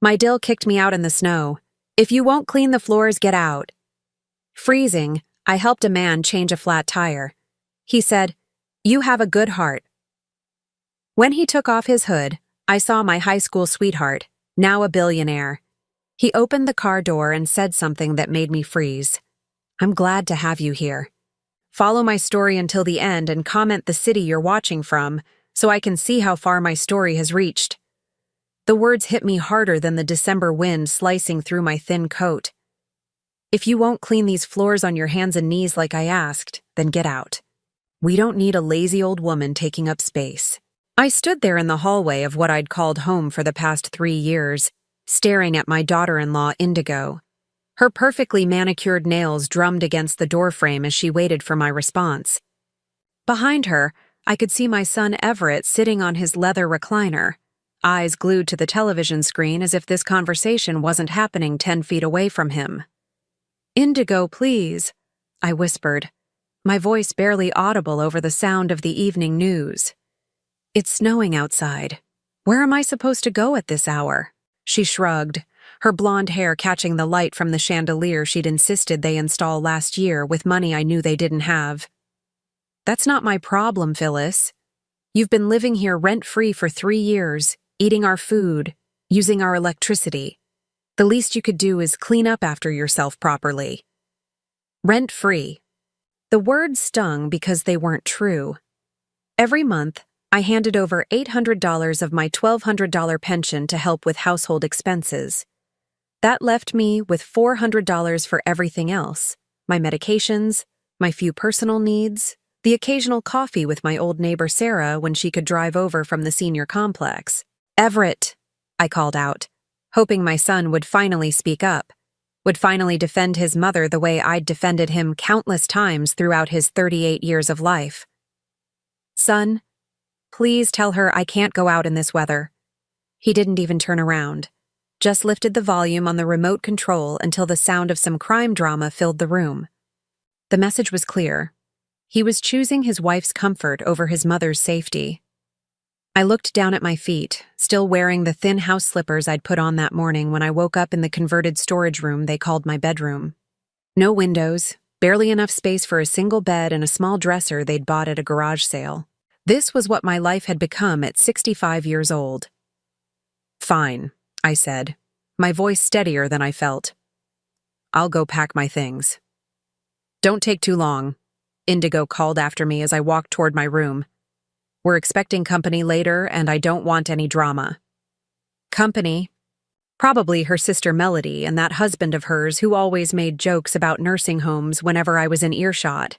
My DIL kicked me out in the snow. If you won't clean the floors, get out. Freezing, I helped a man change a flat tire. He said, "You have a good heart." When he took off his hood, I saw my high school sweetheart, now a billionaire. He opened the car door and said something that made me freeze. "I'm glad to have you here. Follow my story until the end and comment the city you're watching from so I can see how far my story has reached." The words hit me harder than the December wind slicing through my thin coat. If you won't clean these floors on your hands and knees like I asked, then get out. We don't need a lazy old woman taking up space. I stood there in the hallway of what I'd called home for the past 3 years, staring at my daughter-in-law, Indigo. Her perfectly manicured nails drummed against the doorframe as she waited for my response. Behind her, I could see my son Everett sitting on his leather recliner, eyes glued to the television screen as if this conversation wasn't happening 10 feet away from him. "Indigo, please," I whispered, my voice barely audible over the sound of the evening news. "It's snowing outside. Where am I supposed to go at this hour?" She shrugged, her blonde hair catching the light from the chandelier she'd insisted they install last year with money I knew they didn't have. "That's not my problem, Phyllis. You've been living here rent-free for 3 years, eating our food, using our electricity. The least you could do is clean up after yourself properly." Rent-free. The words stung because they weren't true. Every month, I handed over $800 of my $1,200 pension to help with household expenses. That left me with $400 for everything else: my medications, my few personal needs, the occasional coffee with my old neighbor Sarah when she could drive over from the senior complex. "Everett," I called out, hoping my son would finally speak up, would finally defend his mother the way I'd defended him countless times throughout his 38 years of life. "Son, please tell her I can't go out in this weather." He didn't even turn around, just lifted the volume on the remote control until the sound of some crime drama filled the room. The message was clear. He was choosing his wife's comfort over his mother's safety. I looked down at my feet, still wearing the thin house slippers I'd put on that morning when I woke up in the converted storage room they called my bedroom. No windows, barely enough space for a single bed and a small dresser they'd bought at a garage sale. This was what my life had become at 65 years old. "Fine," I said, my voice steadier than I felt. "I'll go pack my things." "Don't take too long," Indigo called after me as I walked toward my room. "We're expecting company later, and I don't want any drama." Company? Probably her sister Melody and that husband of hers who always made jokes about nursing homes whenever I was in earshot.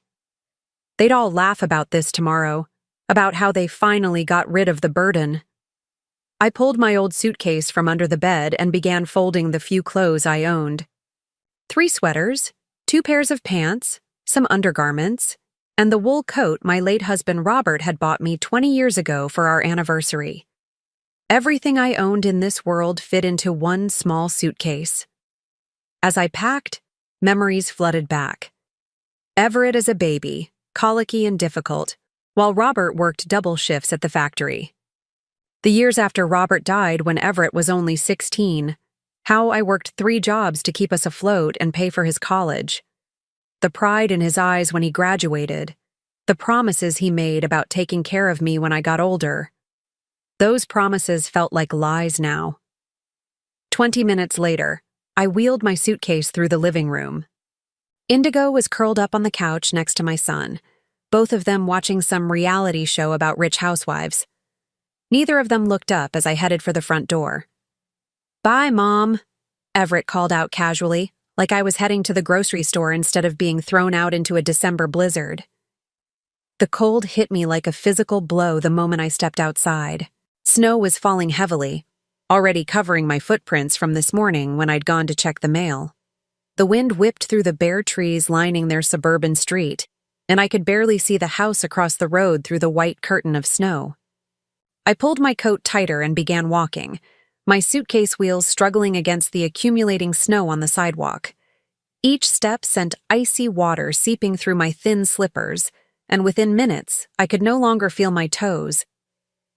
They'd all laugh about this tomorrow, about how they finally got rid of the burden. I pulled my old suitcase from under the bed and began folding the few clothes I owned. 3 sweaters, 2 pairs of pants, some undergarments, and the wool coat my late husband Robert had bought me 20 years ago for our anniversary. Everything I owned in this world fit into one small suitcase. As I packed, memories flooded back. Everett as a baby, colicky and difficult, while Robert worked double shifts at the factory. The years after Robert died when Everett was only 16, how I worked 3 jobs to keep us afloat and pay for his college. The pride in his eyes when he graduated, the promises he made about taking care of me when I got older. Those promises felt like lies now. 20 minutes later, I wheeled my suitcase through the living room. Indigo was curled up on the couch next to my son, both of them watching some reality show about rich housewives. Neither of them looked up as I headed for the front door. "Bye, Mom," Everett called out casually, like I was heading to the grocery store instead of being thrown out into a December blizzard. The cold hit me like a physical blow the moment I stepped outside. Snow was falling heavily, already covering my footprints from this morning when I'd gone to check the mail. The wind whipped through the bare trees lining their suburban street, and I could barely see the house across the road through the white curtain of snow. I pulled my coat tighter and began walking, my suitcase wheels struggling against the accumulating snow on the sidewalk. Each step sent icy water seeping through my thin slippers, and within minutes, I could no longer feel my toes.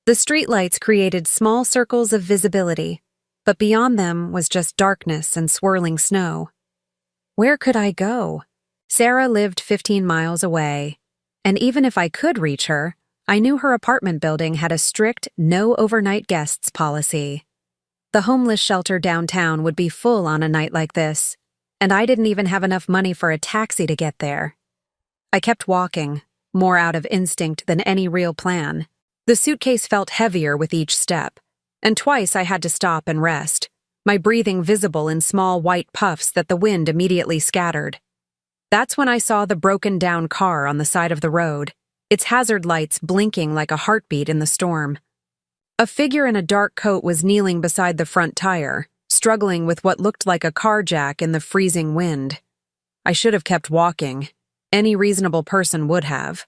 The streetlights created small circles of visibility, but beyond them was just darkness and swirling snow. Where could I go? Sarah lived 15 miles away, and even if I could reach her, I knew her apartment building had a strict no overnight guests policy. The homeless shelter downtown would be full on a night like this, and I didn't even have enough money for a taxi to get there. I kept walking, more out of instinct than any real plan. The suitcase felt heavier with each step, and twice I had to stop and rest, my breathing visible in small white puffs that the wind immediately scattered. That's when I saw the broken-down car on the side of the road, its hazard lights blinking like a heartbeat in the storm. A figure in a dark coat was kneeling beside the front tire, struggling with what looked like a car jack in the freezing wind. I should have kept walking. Any reasonable person would have.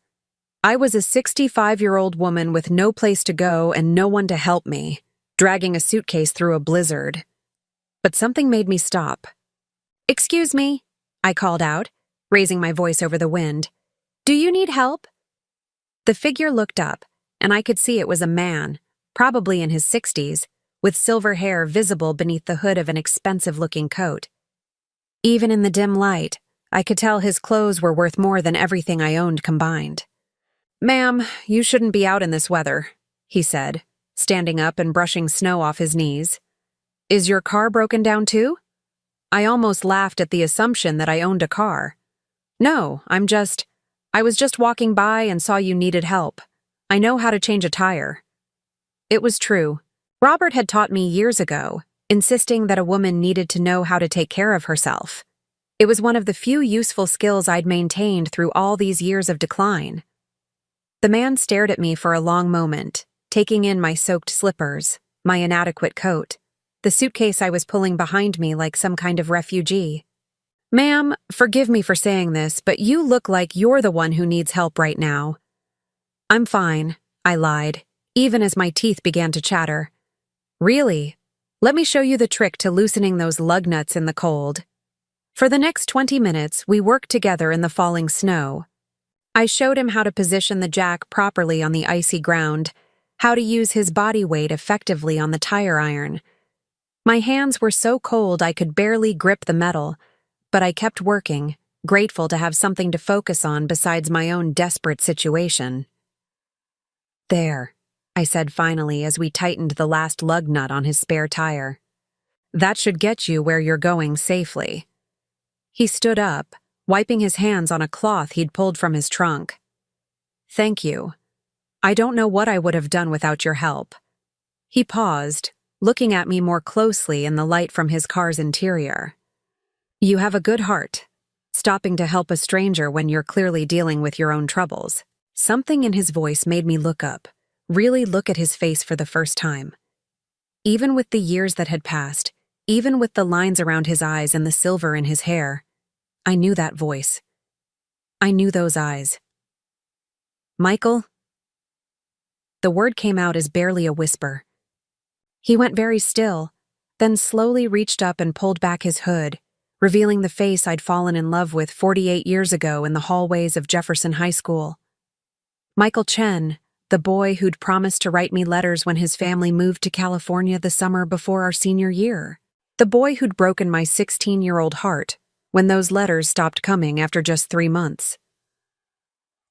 I was a 65-year-old woman with no place to go and no one to help me, dragging a suitcase through a blizzard. But something made me stop. "Excuse me," I called out, raising my voice over the wind. "Do you need help?" The figure looked up, and I could see it was a man, probably in his 60s, with silver hair visible beneath the hood of an expensive-looking coat. Even in the dim light, I could tell his clothes were worth more than everything I owned combined. "Ma'am, you shouldn't be out in this weather," he said, standing up and brushing snow off his knees. "Is your car broken down too?" I almost laughed at the assumption that I owned a car. "No, I was just walking by and saw you needed help. I know how to change a tire." It was true. Robert had taught me years ago, insisting that a woman needed to know how to take care of herself. It was one of the few useful skills I'd maintained through all these years of decline. The man stared at me for a long moment, taking in my soaked slippers, my inadequate coat, the suitcase I was pulling behind me like some kind of refugee. "Ma'am, forgive me for saying this, but you look like you're the one who needs help right now." "I'm fine," I lied, even as my teeth began to chatter. "Really? Let me show you the trick to loosening those lug nuts in the cold." For the next 20 minutes, we worked together in the falling snow. I showed him how to position the jack properly on the icy ground, how to use his body weight effectively on the tire iron. My hands were so cold I could barely grip the metal, but I kept working, grateful to have something to focus on besides my own desperate situation. "There," I said finally as we tightened the last lug nut on his spare tire. "That should get you where you're going safely." He stood up, wiping his hands on a cloth he'd pulled from his trunk. "Thank you. I don't know what I would have done without your help." He paused, looking at me more closely in the light from his car's interior. "You have a good heart, stopping to help a stranger when you're clearly dealing with your own troubles." Something in his voice made me look up, really look at his face for the first time. Even with the years that had passed, even with the lines around his eyes and the silver in his hair, I knew that voice. I knew those eyes. "Michael?" The word came out as barely a whisper. He went very still, then slowly reached up and pulled back his hood, revealing the face I'd fallen in love with 48 years ago in the hallways of Jefferson High School. Michael Chen, the boy who'd promised to write me letters when his family moved to California the summer before our senior year. The boy who'd broken my 16-year-old heart when those letters stopped coming after just 3 months.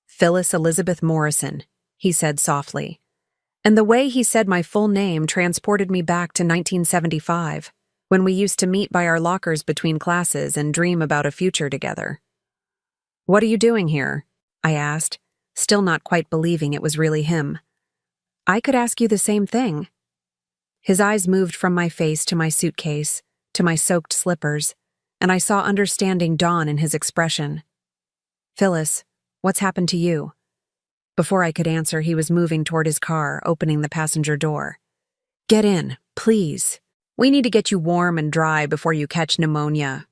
"Phyllis Elizabeth Morrison," he said softly, and the way he said my full name transported me back to 1975, when we used to meet by our lockers between classes and dream about a future together. "What are you doing here?" I asked, still not quite believing it was really him. "I could ask you the same thing." His eyes moved from my face to my suitcase, to my soaked slippers, and I saw understanding dawn in his expression. "Phyllis, what's happened to you?" Before I could answer, he was moving toward his car, opening the passenger door. "Get in, please. We need to get you warm and dry before you catch pneumonia."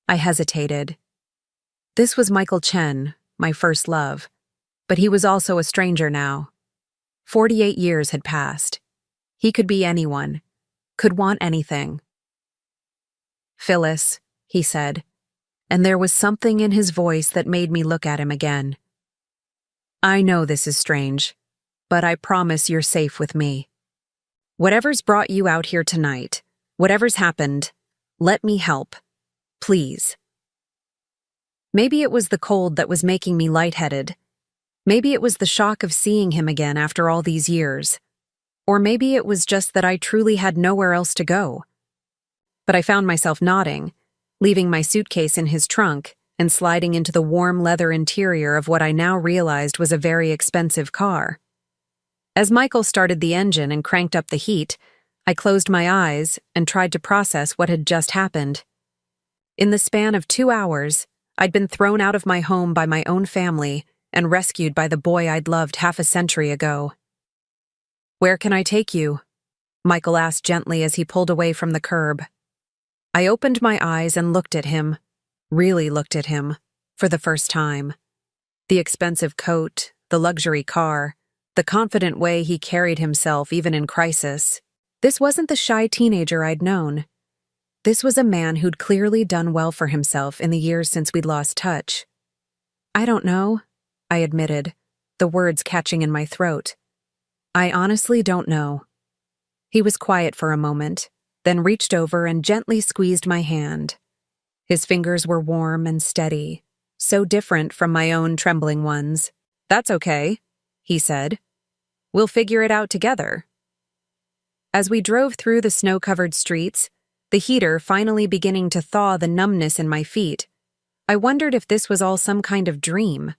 I hesitated. This was Michael Chen, my first love, but he was also a stranger now. 48 years had passed. He could be anyone, could want anything. "Phyllis," he said, and there was something in his voice that made me look at him again. "I know this is strange, but I promise you're safe with me." Whatever's brought you out here tonight, whatever's happened, let me help. Please. Maybe it was the cold that was making me lightheaded. Maybe it was the shock of seeing him again after all these years. Or maybe it was just that I truly had nowhere else to go. But I found myself nodding, leaving my suitcase in his trunk and sliding into the warm leather interior of what I now realized was a very expensive car. As Michael started the engine and cranked up the heat, I closed my eyes and tried to process what had just happened. In the span of 2 hours, I'd been thrown out of my home by my own family and rescued by the boy I'd loved half a century ago. "Where can I take you?" Michael asked gently as he pulled away from the curb. I opened my eyes and looked at him, really looked at him, for the first time. The expensive coat, the luxury car, the confident way he carried himself even in crisis. This wasn't the shy teenager I'd known. This was a man who'd clearly done well for himself in the years since we'd lost touch. "I don't know," I admitted, the words catching in my throat. "I honestly don't know." He was quiet for a moment, then reached over and gently squeezed my hand. His fingers were warm and steady, so different from my own trembling ones. "That's okay," he said. "We'll figure it out together." As we drove through the snow-covered streets, the heater finally beginning to thaw the numbness in my feet, I wondered if this was all some kind of dream.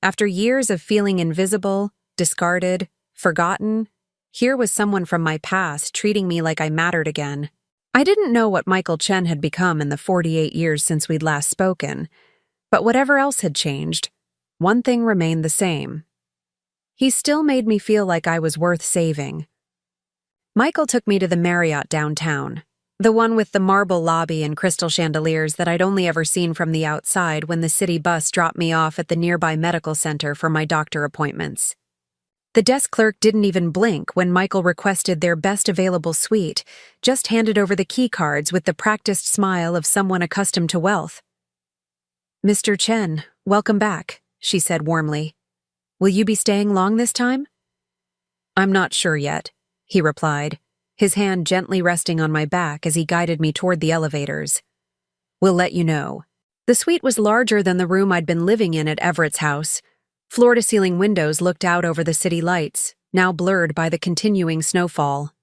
After years of feeling invisible, discarded, forgotten, here was someone from my past treating me like I mattered again. I didn't know what Michael Chen had become in the 48 years since we'd last spoken, but whatever else had changed, one thing remained the same. He still made me feel like I was worth saving. Michael took me to the Marriott downtown, the one with the marble lobby and crystal chandeliers that I'd only ever seen from the outside when the city bus dropped me off at the nearby medical center for my doctor appointments. The desk clerk didn't even blink when Michael requested their best available suite, just handed over the key cards with the practiced smile of someone accustomed to wealth. "Mr. Chen, welcome back," she said warmly. "Will you be staying long this time?" "I'm not sure yet," he replied, his hand gently resting on my back as he guided me toward the elevators. "We'll let you know." The suite was larger than the room I'd been living in at Everett's house. Floor-to-ceiling windows looked out over the city lights, now blurred by the continuing snowfall.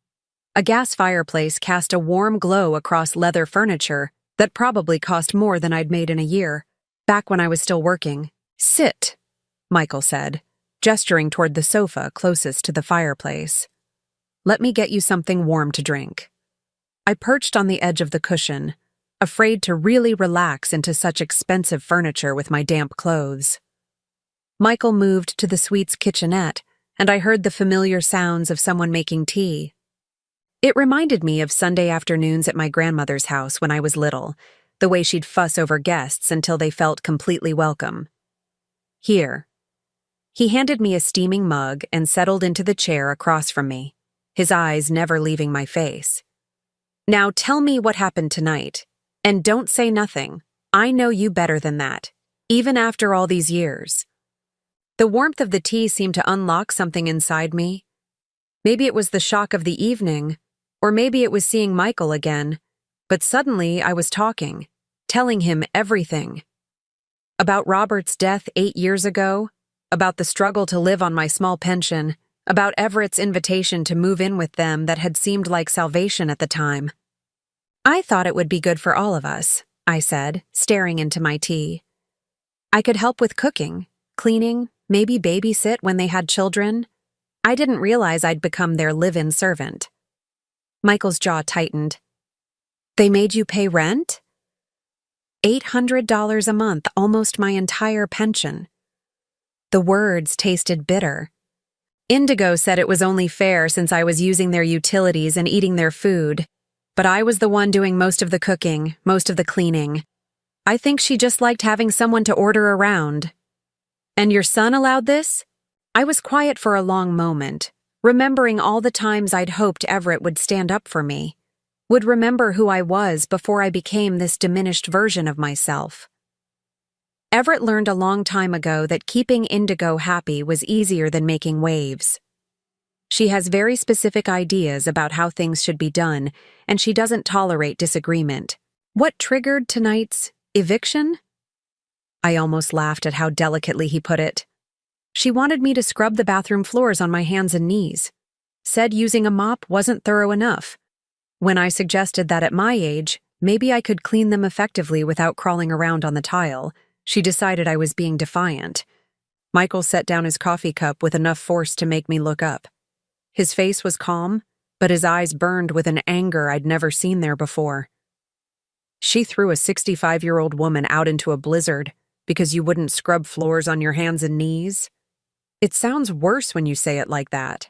A gas fireplace cast a warm glow across leather furniture that probably cost more than I'd made in a year, back when I was still working. "Sit," Michael said, gesturing toward the sofa closest to the fireplace. "Let me get you something warm to drink." I perched on the edge of the cushion, afraid to really relax into such expensive furniture with my damp clothes. Michael moved to the suite's kitchenette, and I heard the familiar sounds of someone making tea. It reminded me of Sunday afternoons at my grandmother's house when I was little, the way she'd fuss over guests until they felt completely welcome. "Here." He handed me a steaming mug and settled into the chair across from me, his eyes never leaving my face. "Now tell me what happened tonight. And don't say nothing. I know you better than that, even after all these years." The warmth of the tea seemed to unlock something inside me. Maybe it was the shock of the evening, or maybe it was seeing Michael again, but suddenly I was talking, telling him everything. About Robert's death 8 years ago, about the struggle to live on my small pension, about Everett's invitation to move in with them that had seemed like salvation at the time. "I thought it would be good for all of us," I said, staring into my tea. "I could help with cooking, cleaning, maybe babysit when they had children. I didn't realize I'd become their live-in servant." Michael's jaw tightened. "They made you pay rent?" $800 a month, almost my entire pension. The words tasted bitter. Indigo said it was only fair since I was using their utilities and eating their food, but I was the one doing most of the cooking, most of the cleaning. I think she just liked having someone to order around. "And your son allowed this?" I was quiet for a long moment, remembering all the times I'd hoped Everett would stand up for me, would remember who I was before I became this diminished version of myself. Everett learned a long time ago that keeping Indigo happy was easier than making waves. She has very specific ideas about how things should be done, and she doesn't tolerate disagreement. What triggered tonight's eviction? I almost laughed at how delicately he put it. She wanted me to scrub the bathroom floors on my hands and knees. Said using a mop wasn't thorough enough. When I suggested that at my age, maybe I could clean them effectively without crawling around on the tile, she decided I was being defiant. Michael set down his coffee cup with enough force to make me look up. His face was calm, but his eyes burned with an anger I'd never seen there before. She threw a 65-year-old woman out into a blizzard because you wouldn't scrub floors on your hands and knees? It sounds worse when you say it like that.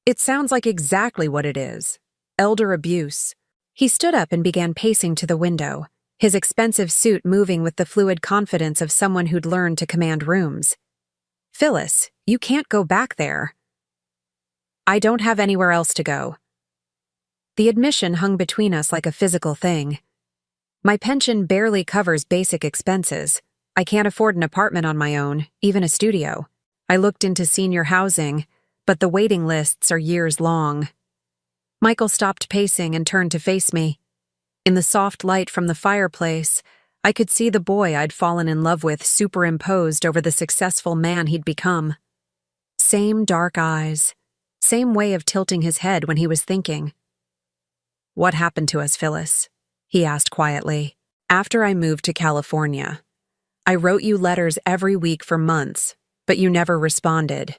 It sounds like exactly what it is. Elder abuse. He stood up and began pacing to the window, his expensive suit moving with the fluid confidence of someone who'd learned to command rooms. Phyllis, you can't go back there. I don't have anywhere else to go. The admission hung between us like a physical thing. My pension barely covers basic expenses. I can't afford an apartment on my own, even a studio. I looked into senior housing, but the waiting lists are years long. Michael stopped pacing and turned to face me. In the soft light from the fireplace, I could see the boy I'd fallen in love with superimposed over the successful man he'd become. Same dark eyes, same way of tilting his head when he was thinking. What happened to us, Phyllis? He asked quietly. After I moved to California, I wrote you letters every week for months, but you never responded.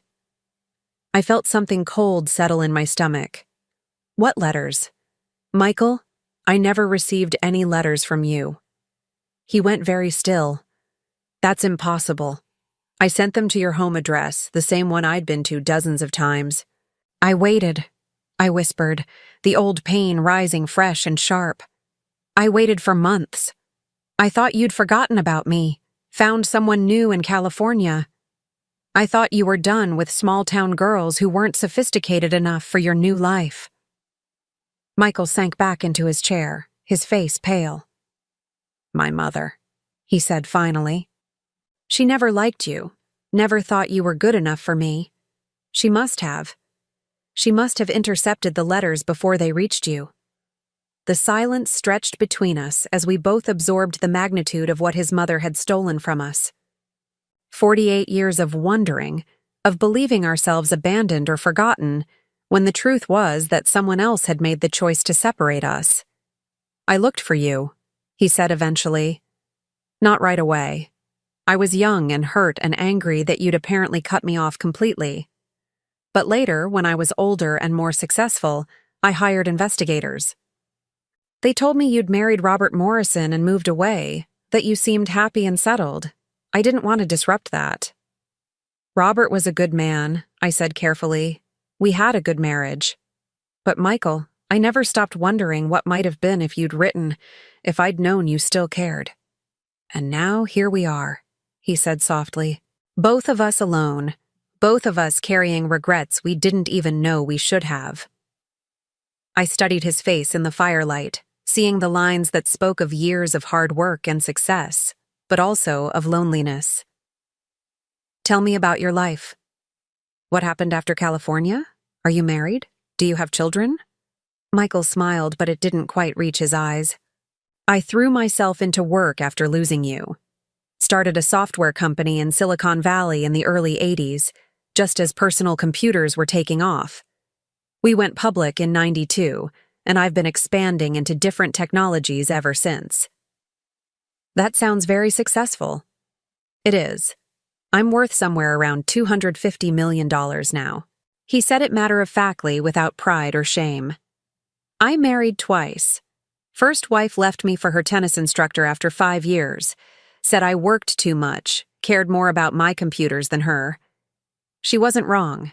I felt something cold settle in my stomach. What letters? Michael, I never received any letters from you. He went very still. That's impossible. I sent them to your home address, the same one I'd been to dozens of times. I waited, I whispered, the old pain rising fresh and sharp. I waited for months. I thought you'd forgotten about me, found someone new in California. I thought you were done with small-town girls who weren't sophisticated enough for your new life. Michael sank back into his chair, his face pale. My mother, he said finally. She never liked you, never thought you were good enough for me. She must have. She must have intercepted the letters before they reached you. The silence stretched between us as we both absorbed the magnitude of what his mother had stolen from us. 48 years of wondering, of believing ourselves abandoned or forgotten, when the truth was that someone else had made the choice to separate us. I looked for you, he said eventually. Not right away. I was young and hurt and angry that you'd apparently cut me off completely. But later, when I was older and more successful, I hired investigators. They told me you'd married Robert Morrison and moved away, that you seemed happy and settled. I didn't want to disrupt that. Robert was a good man, I said carefully. We had a good marriage. But Michael, I never stopped wondering what might have been if you'd written, if I'd known you still cared. And now here we are, he said softly. Both of us alone, both of us carrying regrets we didn't even know we should have. I studied his face in the firelight, seeing the lines that spoke of years of hard work and success, but also of loneliness. Tell me about your life. What happened after California? Are you married? Do you have children? Michael smiled, but it didn't quite reach his eyes. I threw myself into work after losing you. Started a software company in Silicon Valley in the early 80s, just as personal computers were taking off. We went public in '92, and I've been expanding into different technologies ever since. That sounds very successful. It is. I'm worth somewhere around $250 million now. He said it matter-of-factly without pride or shame. I married twice. First wife left me for her tennis instructor after 5 years. Said I worked too much, cared more about my computers than her. She wasn't wrong.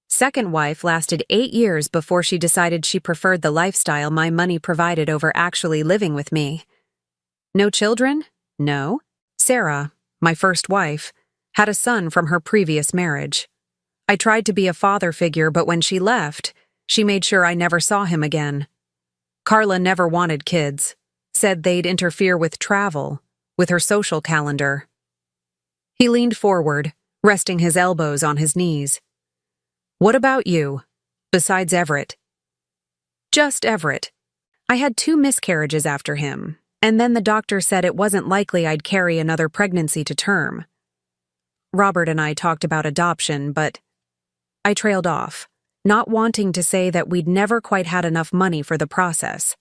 Second wife lasted 8 years before she decided she preferred the lifestyle my money provided over actually living with me. No children? No. Sarah, my first wife, had a son from her previous marriage. I tried to be a father figure, but when she left, she made sure I never saw him again. Carla never wanted kids, said they'd interfere with travel, with her social calendar. He leaned forward, resting his elbows on his knees. What about you? Besides Everett? Just Everett. I had 2 miscarriages after him, and then the doctor said it wasn't likely I'd carry another pregnancy to term. Robert and I talked about adoption, but I trailed off, not wanting to say that we'd never quite had enough money for the process,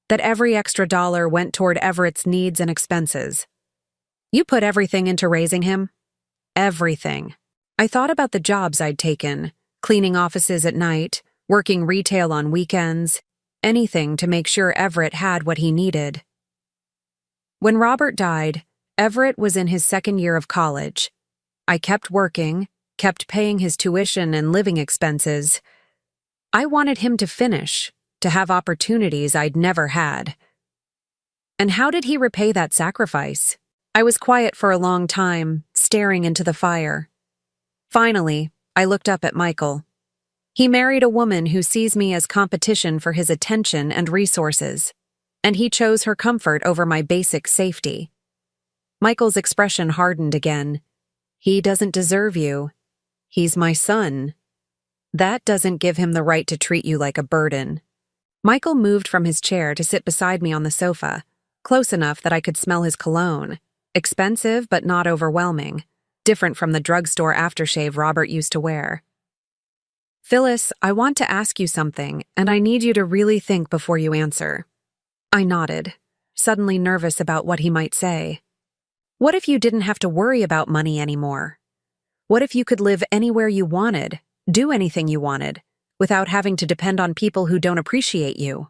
that every extra dollar went toward Everett's needs and expenses. You put everything into raising him? Everything. I thought about the jobs I'd taken, cleaning offices at night, working retail on weekends, anything to make sure Everett had what he needed. When Robert died, Everett was in his 2nd year of college. I kept working, kept paying his tuition and living expenses. I wanted him to finish, to have opportunities I'd never had. And how did he repay that sacrifice? I was quiet for a long time, staring into the fire. Finally, I looked up at Michael. He married a woman who sees me as competition for his attention and resources, and he chose her comfort over my basic safety. Michael's expression hardened again. He doesn't deserve you. He's my son. That doesn't give him the right to treat you like a burden. Michael moved from his chair to sit beside me on the sofa, close enough that I could smell his cologne. Expensive but not overwhelming, different from the drugstore aftershave Robert used to wear. Phyllis, I want to ask you something, and I need you to really think before you answer. I nodded, suddenly nervous about what he might say. What if you didn't have to worry about money anymore? What if you could live anywhere you wanted, do anything you wanted, without having to depend on people who don't appreciate you?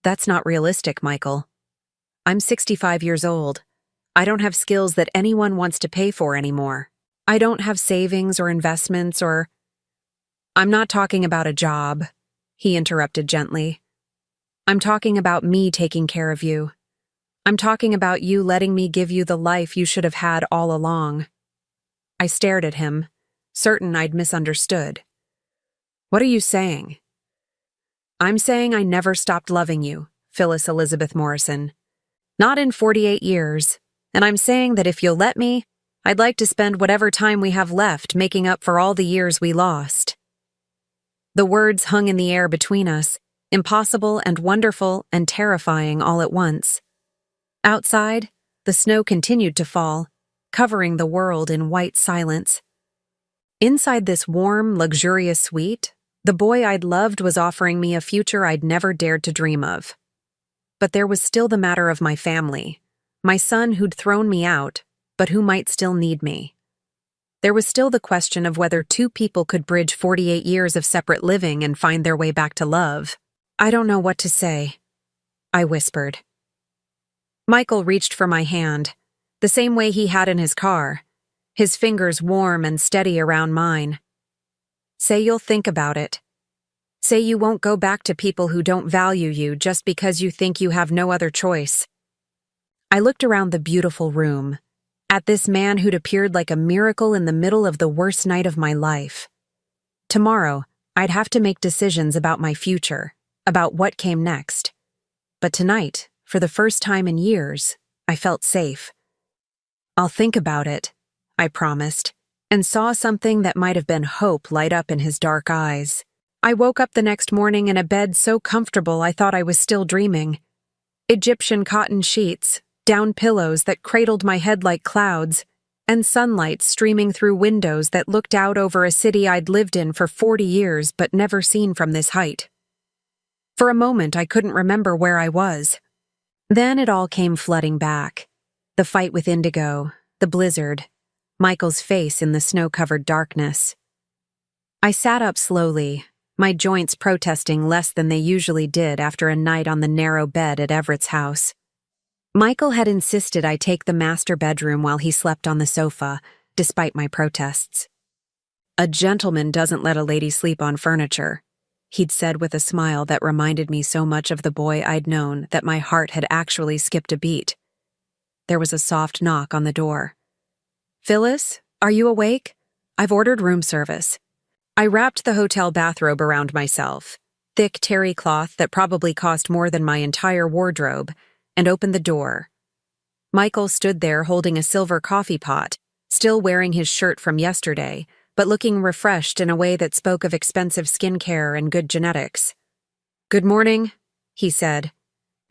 That's not realistic, Michael. I'm 65 years old. I don't have skills that anyone wants to pay for anymore. I don't have savings or investments or... I'm not talking about a job, he interrupted gently. I'm talking about me taking care of you. I'm talking about you letting me give you the life you should have had all along. I stared at him, certain I'd misunderstood. What are you saying? I'm saying I never stopped loving you, Phyllis Elizabeth Morrison. Not in 48 years, and I'm saying that if you'll let me, I'd like to spend whatever time we have left making up for all the years we lost. The words hung in the air between us, impossible and wonderful and terrifying all at once. Outside, the snow continued to fall, covering the world in white silence. Inside this warm, luxurious suite, the boy I'd loved was offering me a future I'd never dared to dream of. But there was still the matter of my family, my son who'd thrown me out, but who might still need me. There was still the question of whether 2 people could bridge 48 years of separate living and find their way back to love. I don't know what to say, I whispered. Michael reached for my hand, the same way he had in his car, his fingers warm and steady around mine. Say you'll think about it. Say you won't go back to people who don't value you just because you think you have no other choice. I looked around the beautiful room, at this man who'd appeared like a miracle in the middle of the worst night of my life. Tomorrow, I'd have to make decisions about my future, about what came next. But tonight, for the first time in years, I felt safe. I'll think about it, I promised, and saw something that might have been hope light up in his dark eyes. I woke up the next morning in a bed so comfortable I thought I was still dreaming. Egyptian cotton sheets, down pillows that cradled my head like clouds, and sunlight streaming through windows that looked out over a city I'd lived in for 40 years but never seen from this height. For a moment I couldn't remember where I was. Then it all came flooding back. The fight with Indigo, the blizzard, Michael's face in the snow-covered darkness. I sat up slowly, my joints protesting less than they usually did after a night on the narrow bed at Everett's house. Michael had insisted I take the master bedroom while he slept on the sofa, despite my protests. A gentleman doesn't let a lady sleep on furniture, he'd said with a smile that reminded me so much of the boy I'd known that my heart had actually skipped a beat. There was a soft knock on the door. Phyllis, are you awake? I've ordered room service. I wrapped the hotel bathrobe around myself, thick terry cloth that probably cost more than my entire wardrobe, and opened the door. Michael stood there holding a silver coffee pot, still wearing his shirt from yesterday, but looking refreshed in a way that spoke of expensive skincare and good genetics. "Good morning," he said,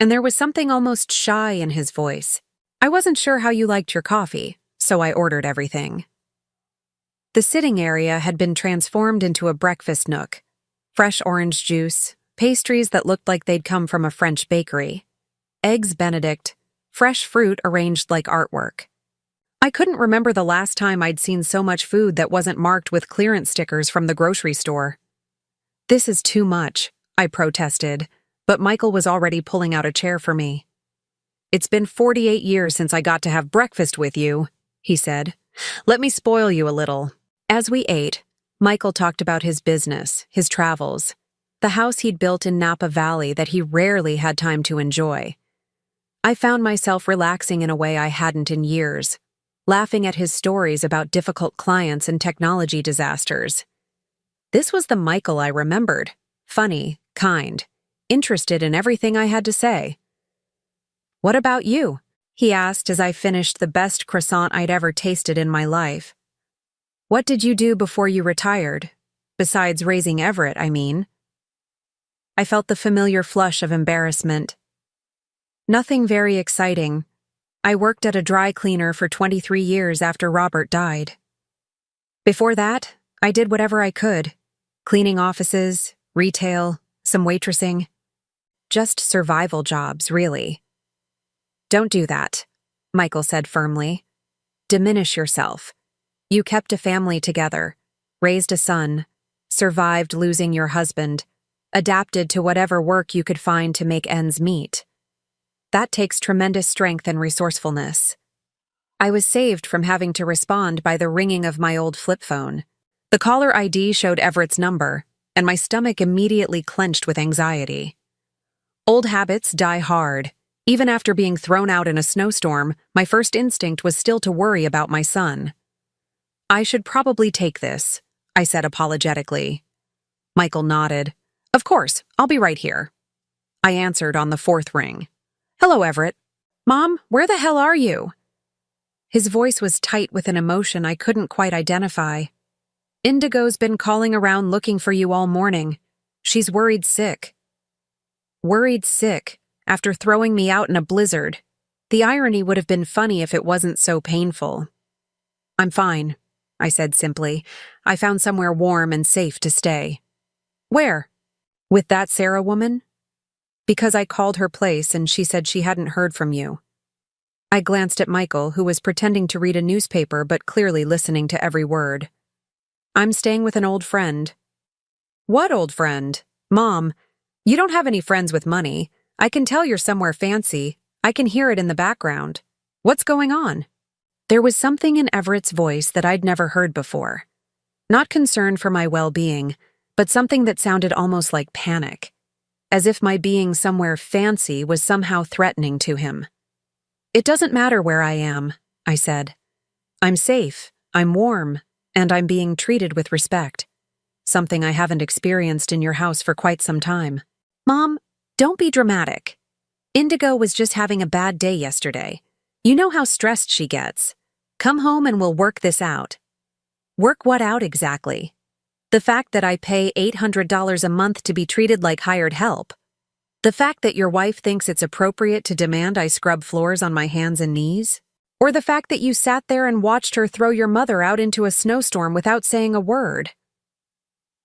and there was something almost shy in his voice. "I wasn't sure how you liked your coffee, so I ordered everything." The sitting area had been transformed into a breakfast nook. Fresh orange juice, pastries that looked like they'd come from a French bakery, eggs Benedict, fresh fruit arranged like artwork. I couldn't remember the last time I'd seen so much food that wasn't marked with clearance stickers from the grocery store. "This is too much," I protested, but Michael was already pulling out a chair for me. "It's been 48 years since I got to have breakfast with you," he said. "Let me spoil you a little." As we ate, Michael talked about his business, his travels, the house he'd built in Napa Valley that he rarely had time to enjoy. I found myself relaxing in a way I hadn't in years, laughing at his stories about difficult clients and technology disasters. This was the Michael I remembered, funny, kind, interested in everything I had to say. "What about you?" he asked as I finished the best croissant I'd ever tasted in my life. "What did you do before you retired? Besides raising Everett, I mean." I felt the familiar flush of embarrassment. "Nothing very exciting. I worked at a dry cleaner for 23 years after Robert died. Before that, I did whatever I could. Cleaning offices, retail, some waitressing. Just survival jobs, really." "Don't do that," Michael said firmly. "Diminish yourself. You kept a family together, raised a son, survived losing your husband, adapted to whatever work you could find to make ends meet. That takes tremendous strength and resourcefulness." I was saved from having to respond by the ringing of my old flip phone. The caller ID showed Everett's number, and my stomach immediately clenched with anxiety. Old habits die hard. Even after being thrown out in a snowstorm, my first instinct was still to worry about my son. "I should probably take this," I said apologetically. Michael nodded. "Of course, I'll be right here." I answered on the fourth ring. "Hello, Everett." "Mom, where the hell are you?" His voice was tight with an emotion I couldn't quite identify. "Indigo's been calling around looking for you all morning. She's worried sick." Worried sick, after throwing me out in a blizzard. The irony would have been funny if it wasn't so painful. "I'm fine," I said simply. "I found somewhere warm and safe to stay." "Where?" "With that Sarah woman?" "Because I called her place and she said she hadn't heard from you." I glanced at Michael, who was pretending to read a newspaper but clearly listening to every word. "I'm staying with an old friend." "What old friend?" "Mom, you don't have any friends with money. I can tell you're somewhere fancy. I can hear it in the background. What's going on?" There was something in Everett's voice that I'd never heard before. Not concern for my well-being, but something that sounded almost like panic, as if my being somewhere fancy was somehow threatening to him. "It doesn't matter where I am," I said. "I'm safe, I'm warm, and I'm being treated with respect. Something I haven't experienced in your house for quite some time." "Mom, don't be dramatic. Indigo was just having a bad day yesterday. You know how stressed she gets. Come home and we'll work this out." "Work what out exactly?" "The fact that I pay $800 a month to be treated like hired help. The fact that your wife thinks it's appropriate to demand I scrub floors on my hands and knees? Or the fact that you sat there and watched her throw your mother out into a snowstorm without saying a word?"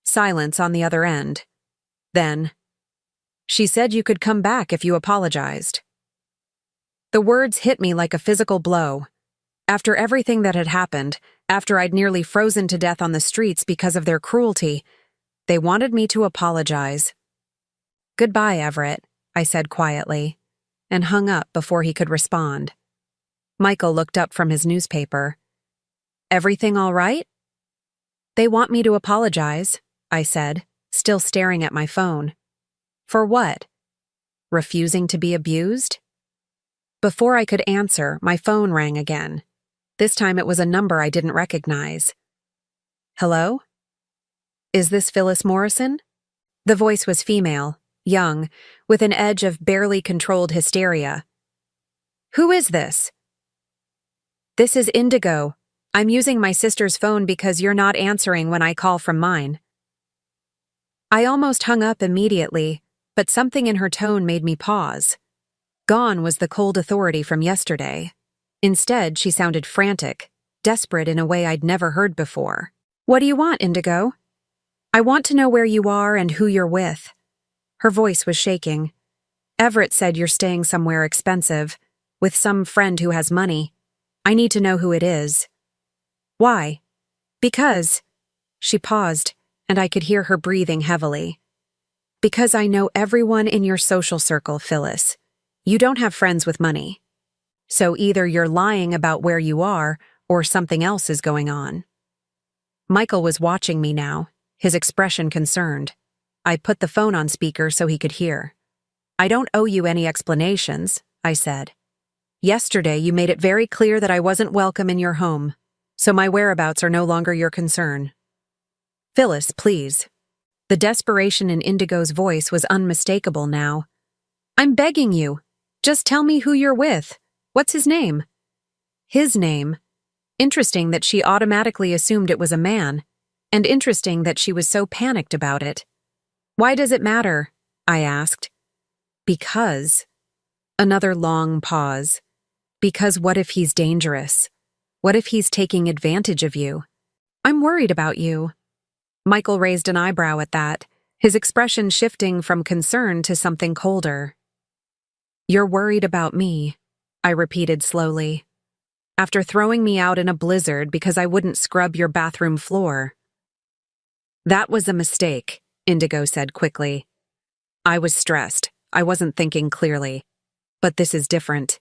Silence on the other end. Then, "She said you could come back if you apologized." The words hit me like a physical blow. After everything that had happened, after I'd nearly frozen to death on the streets because of their cruelty, they wanted me to apologize. "Goodbye, Everett," I said quietly, and hung up before he could respond. Michael looked up from his newspaper. "Everything all right?" "They want me to apologize," I said, still staring at my phone. "For what? Refusing to be abused?" Before I could answer, my phone rang again. This time it was a number I didn't recognize. "Hello? Is this Phyllis Morrison?" The voice was female, young, with an edge of barely controlled hysteria. "Who is this?" "This is Indigo. I'm using my sister's phone because you're not answering when I call from mine. I almost hung up immediately, but something in her tone made me pause. Gone was the cold authority from yesterday. Instead, she sounded frantic, desperate in a way I'd never heard before. What do you want, Indigo? I want to know where you are and who you're with. Her voice was shaking. Everett said you're staying somewhere expensive, with some friend who has money. I need to know who it is. Why? Because. She paused, and I could hear her breathing heavily. Because I know everyone in your social circle, Phyllis. You don't have friends with money. So either you're lying about where you are, or something else is going on. Michael was watching me now, his expression concerned. I put the phone on speaker so he could hear. I don't owe you any explanations, I said. Yesterday you made it very clear that I wasn't welcome in your home, so my whereabouts are no longer your concern. Phyllis, please. The desperation in Indigo's voice was unmistakable now. I'm begging you. Just tell me who you're with. What's his name? His name. Interesting that she automatically assumed it was a man, and interesting that she was so panicked about it. Why does it matter? I asked. Because. Another long pause. Because what if he's dangerous? What if he's taking advantage of you? I'm worried about you. Michael raised an eyebrow at that, his expression shifting from concern to something colder. You're worried about me, I repeated slowly. After throwing me out in a blizzard because I wouldn't scrub your bathroom floor. That was a mistake, Indigo said quickly. I was stressed. I wasn't thinking clearly. But this is different.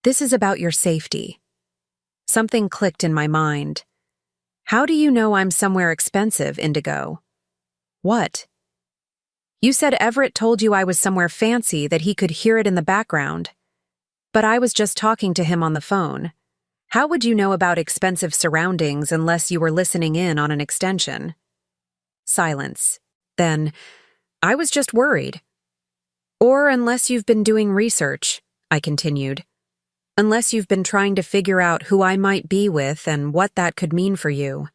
This is about your safety. Something clicked in my mind. How do you know I'm somewhere expensive, Indigo? What? You said Everett told you I was somewhere fancy, that he could hear it in the background. But I was just talking to him on the phone. How would you know about expensive surroundings unless you were listening in on an extension? Silence. Then, I was just worried. Or unless you've been doing research, I continued. Unless you've been trying to figure out who I might be with and what that could mean for you.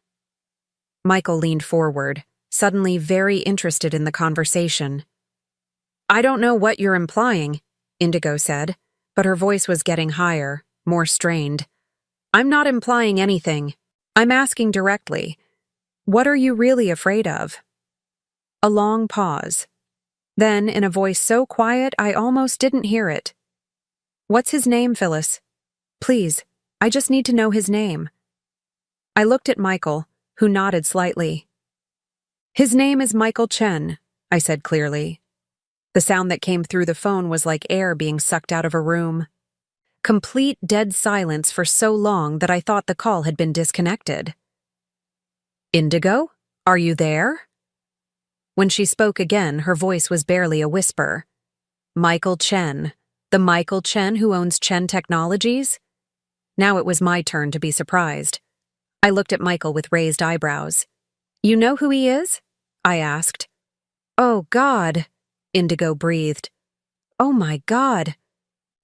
Michael leaned forward, suddenly very interested in the conversation. I don't know what you're implying, Indigo said, but her voice was getting higher, more strained. I'm not implying anything. I'm asking directly. What are you really afraid of? A long pause. Then, in a voice so quiet I almost didn't hear it. What's his name, Phyllis? Please, I just need to know his name. I looked at Michael, who nodded slightly. His name is Michael Chen, I said clearly. The sound that came through the phone was like air being sucked out of a room. Complete dead silence for so long that I thought the call had been disconnected. Indigo, are you there? When she spoke again, her voice was barely a whisper. Michael Chen. The Michael Chen who owns Chen Technologies? Now it was my turn to be surprised. I looked at Michael with raised eyebrows. You know who he is? I asked. Oh, God, Indigo breathed. Oh, my God.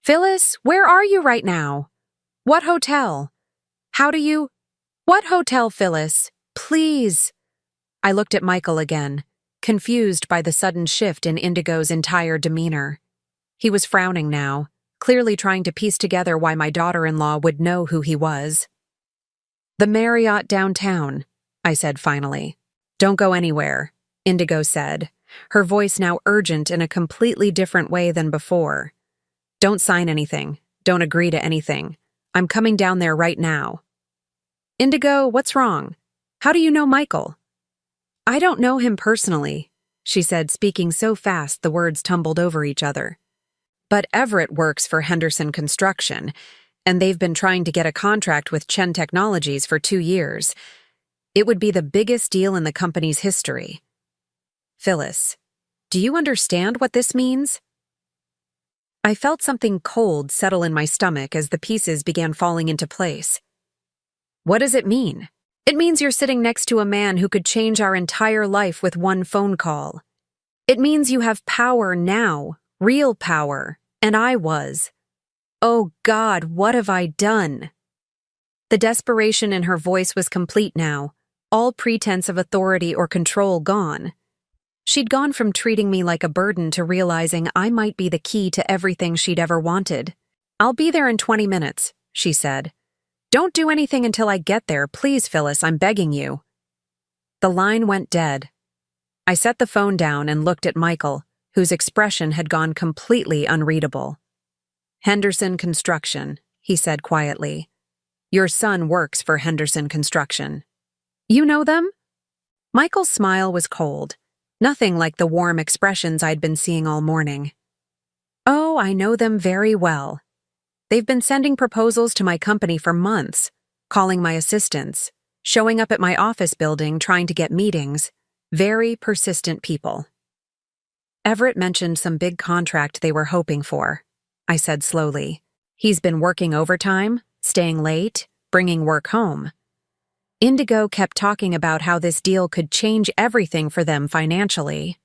Phyllis, where are you right now? What hotel? What hotel, Phyllis? Please. I looked at Michael again, confused by the sudden shift in Indigo's entire demeanor. He was frowning now, clearly trying to piece together why my daughter-in-law would know who he was. The Marriott downtown, I said finally. Don't go anywhere, Indigo said, her voice now urgent in a completely different way than before. Don't sign anything. Don't agree to anything. I'm coming down there right now. Indigo, what's wrong? How do you know Michael? I don't know him personally, she said, speaking so fast the words tumbled over each other. But Everett works for Henderson Construction, and they've been trying to get a contract with Chen Technologies for 2 years. It would be the biggest deal in the company's history. Phyllis, do you understand what this means? I felt something cold settle in my stomach as the pieces began falling into place. What does it mean? It means you're sitting next to a man who could change our entire life with one phone call. It means you have power now, real power, and I was. Oh God, what have I done? The desperation in her voice was complete now, all pretense of authority or control gone. She'd gone from treating me like a burden to realizing I might be the key to everything she'd ever wanted. "I'll be there in 20 minutes, she said. "Don't do anything until I get there, please, Phyllis, I'm begging you." The line went dead. I set the phone down and looked at Michael, whose expression had gone completely unreadable. "Henderson Construction," he said quietly. "Your son works for Henderson Construction." "You know them?" Michael's smile was cold, nothing like the warm expressions I'd been seeing all morning. "Oh, I know them very well. They've been sending proposals to my company for months, calling my assistants, showing up at my office building trying to get meetings. Very persistent people." "Everett mentioned some big contract they were hoping for," I said slowly. "He's been working overtime, staying late, bringing work home. Indigo kept talking about how this deal could change everything for them financially.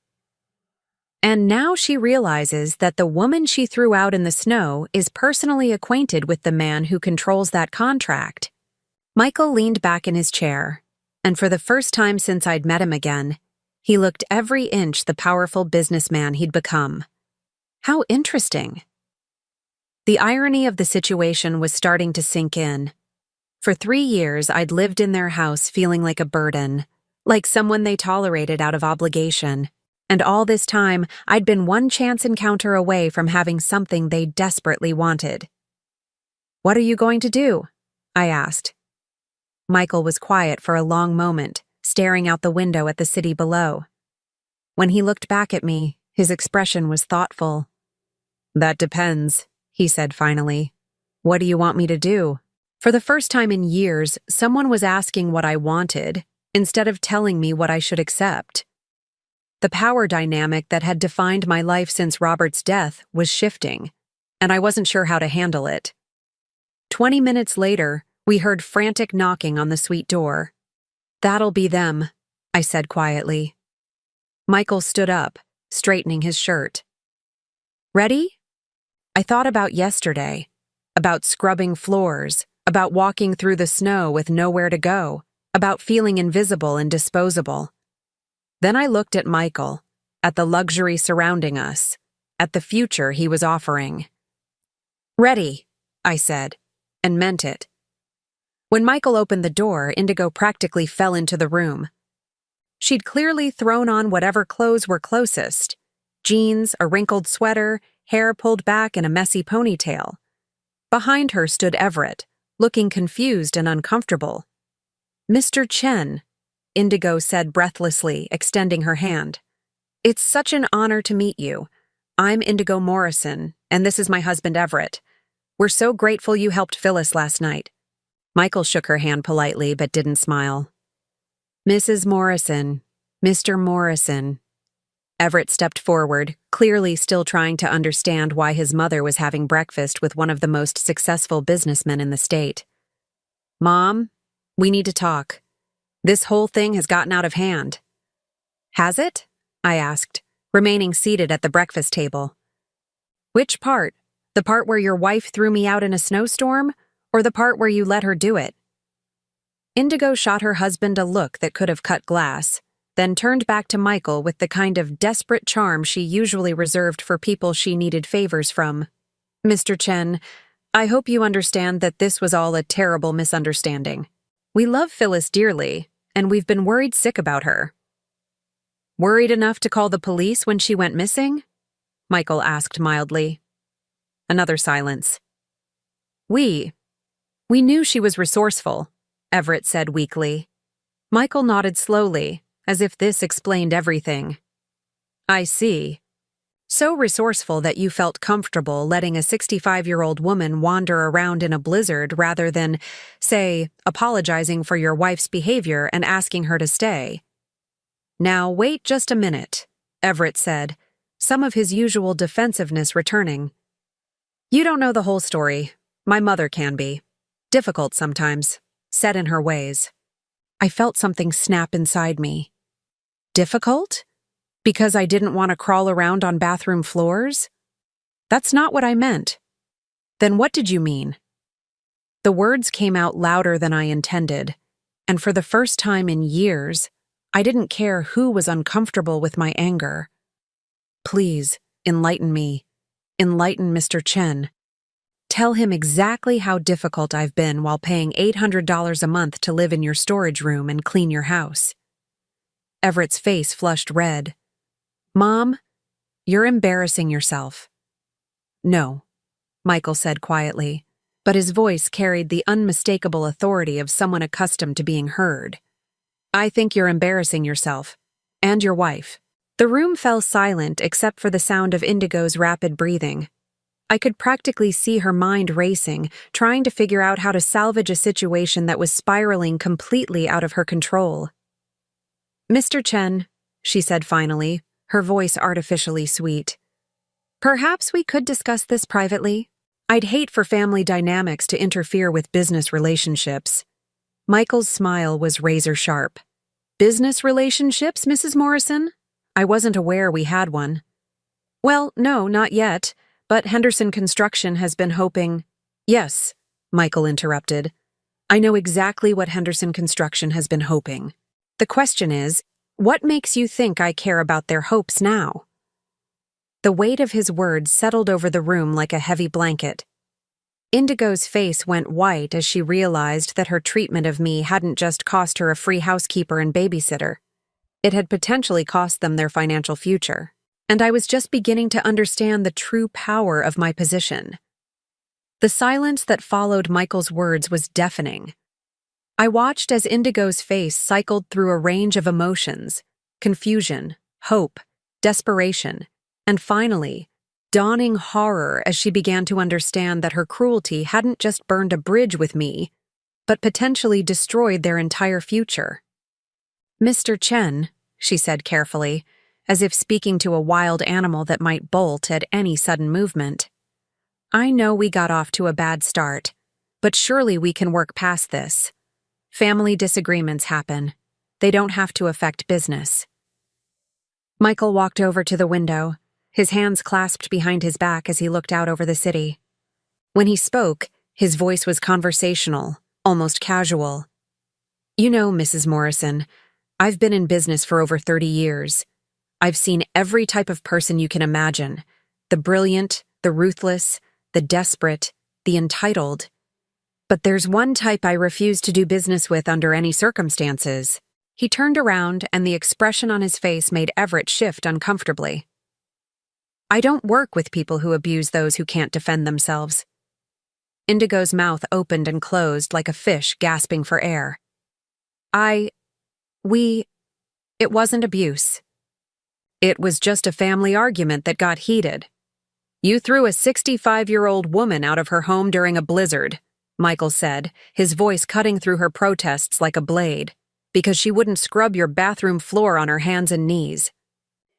And now she realizes that the woman she threw out in the snow is personally acquainted with the man who controls that contract." Michael leaned back in his chair, and for the first time since I'd met him again, he looked every inch the powerful businessman he'd become. How interesting. The irony of the situation was starting to sink in. For 3 years, I'd lived in their house feeling like a burden, like someone they tolerated out of obligation. And all this time, I'd been one chance encounter away from having something they desperately wanted. "What are you going to do?" I asked. Michael was quiet for a long moment, staring out the window at the city below. When he looked back at me, his expression was thoughtful. "That depends," he said finally. "What do you want me to do?" For the first time in years, someone was asking what I wanted, instead of telling me what I should accept. The power dynamic that had defined my life since Robert's death was shifting, and I wasn't sure how to handle it. 20 minutes later, we heard frantic knocking on the suite door. "That'll be them," I said quietly. Michael stood up, straightening his shirt. "Ready?" I thought about yesterday, about scrubbing floors, about walking through the snow with nowhere to go, about feeling invisible and disposable. Then I looked at Michael, at the luxury surrounding us, at the future he was offering. "Ready," I said, and meant it. When Michael opened the door, Indigo practically fell into the room. She'd clearly thrown on whatever clothes were closest: jeans, a wrinkled sweater, hair pulled back in a messy ponytail. Behind her stood Everett, looking confused and uncomfortable. "Mr. Chen," Indigo said breathlessly, extending her hand. "It's such an honor to meet you. I'm Indigo Morrison, and this is my husband Everett. We're so grateful you helped Phyllis last night." Michael shook her hand politely but didn't smile. "Mrs. Morrison, Mr. Morrison." Everett stepped forward, clearly still trying to understand why his mother was having breakfast with one of the most successful businessmen in the state. "Mom, we need to talk. This whole thing has gotten out of hand." "Has it?" I asked, remaining seated at the breakfast table. "Which part? The part where your wife threw me out in a snowstorm, or the part where you let her do it?" Indigo shot her husband a look that could have cut glass, then turned back to Michael with the kind of desperate charm she usually reserved for people she needed favors from. "Mr. Chen, I hope you understand that this was all a terrible misunderstanding. We love Phyllis dearly, and we've been worried sick about her." "Worried enough to call the police when she went missing?" Michael asked mildly. Another silence. We knew she was resourceful," Everett said weakly. Michael nodded slowly, as if this explained everything. "I see. So resourceful that you felt comfortable letting a 65-year-old woman wander around in a blizzard rather than, say, apologizing for your wife's behavior and asking her to stay." "Now wait just a minute," Everett said, some of his usual defensiveness returning. "You don't know the whole story. My mother can be. Difficult sometimes, set in her ways." I felt something snap inside me. Difficult? Because I didn't want to crawl around on bathroom floors? That's not what I meant. Then what did you mean? The words came out louder than I intended, and for the first time in years, I didn't care who was uncomfortable with my anger. Please, enlighten me. Enlighten Mr. Chen. Tell him exactly how difficult I've been while paying $800 a month to live in your storage room and clean your house. Everett's face flushed red. Mom, you're embarrassing yourself. No, Michael said quietly, but his voice carried the unmistakable authority of someone accustomed to being heard. I think you're embarrassing yourself. And your wife. The room fell silent except for the sound of Indigo's rapid breathing. I could practically see her mind racing, trying to figure out how to salvage a situation that was spiraling completely out of her control. Mr. Chen, she said finally, her voice artificially sweet. Perhaps we could discuss this privately. I'd hate for family dynamics to interfere with business relationships. Michael's smile was razor-sharp. Business relationships, Mrs. Morrison? I wasn't aware we had one. Well, no, not yet, but Henderson Construction has been hoping— Yes, Michael interrupted. I know exactly what Henderson Construction has been hoping. The question is, what makes you think I care about their hopes now? The weight of his words settled over the room like a heavy blanket. Indigo's face went white as she realized that her treatment of me hadn't just cost her a free housekeeper and babysitter. It had potentially cost them their financial future, and I was just beginning to understand the true power of my position. The silence that followed Michael's words was deafening. I watched as Indigo's face cycled through a range of emotions: confusion, hope, desperation, and finally, dawning horror as she began to understand that her cruelty hadn't just burned a bridge with me, but potentially destroyed their entire future. Mr. Chen, she said carefully, as if speaking to a wild animal that might bolt at any sudden movement. I know we got off to a bad start, but surely we can work past this. Family disagreements happen. They don't have to affect business. Michael walked over to the window, his hands clasped behind his back as he looked out over the city. When he spoke, his voice was conversational, almost casual. You know, Mrs. Morrison, I've been in business for over 30 years. I've seen every type of person you can imagine: the brilliant, the ruthless, the desperate, the entitled. But there's one type I refuse to do business with under any circumstances. He turned around, and the expression on his face made Everett shift uncomfortably. I don't work with people who abuse those who can't defend themselves. Indigo's mouth opened and closed like a fish gasping for air. It wasn't abuse. It was just a family argument that got heated. You threw a 65-year-old woman out of her home during a blizzard, Michael said, his voice cutting through her protests like a blade, because she wouldn't scrub your bathroom floor on her hands and knees.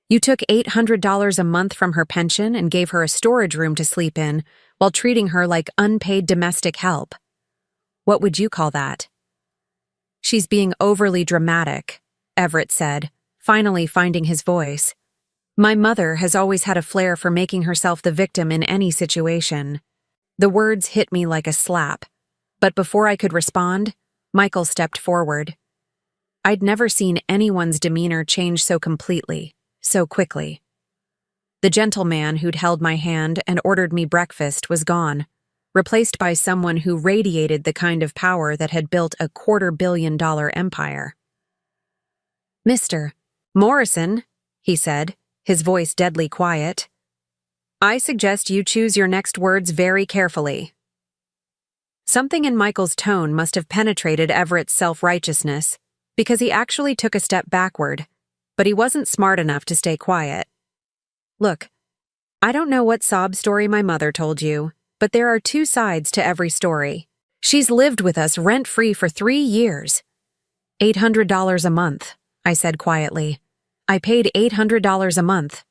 You took $800 a month from her pension and gave her a storage room to sleep in while treating her like unpaid domestic help. What would you call that? She's being overly dramatic, Everett said, finally finding his voice. My mother has always had a flair for making herself the victim in any situation. The words hit me like a slap, but before I could respond, Michael stepped forward. I'd never seen anyone's demeanor change so completely, so quickly. The gentleman who'd held my hand and ordered me breakfast was gone, replaced by someone who radiated the kind of power that had built a $250 million empire. Mr. Morrison, he said, his voice deadly quiet. I suggest you choose your next words very carefully. Something in Michael's tone must have penetrated Everett's self-righteousness, because he actually took a step backward, but he wasn't smart enough to stay quiet. Look, I don't know what sob story my mother told you, but there are two sides to every story. She's lived with us rent-free for 3 years. $800 a month, I said quietly. I paid $800 a month.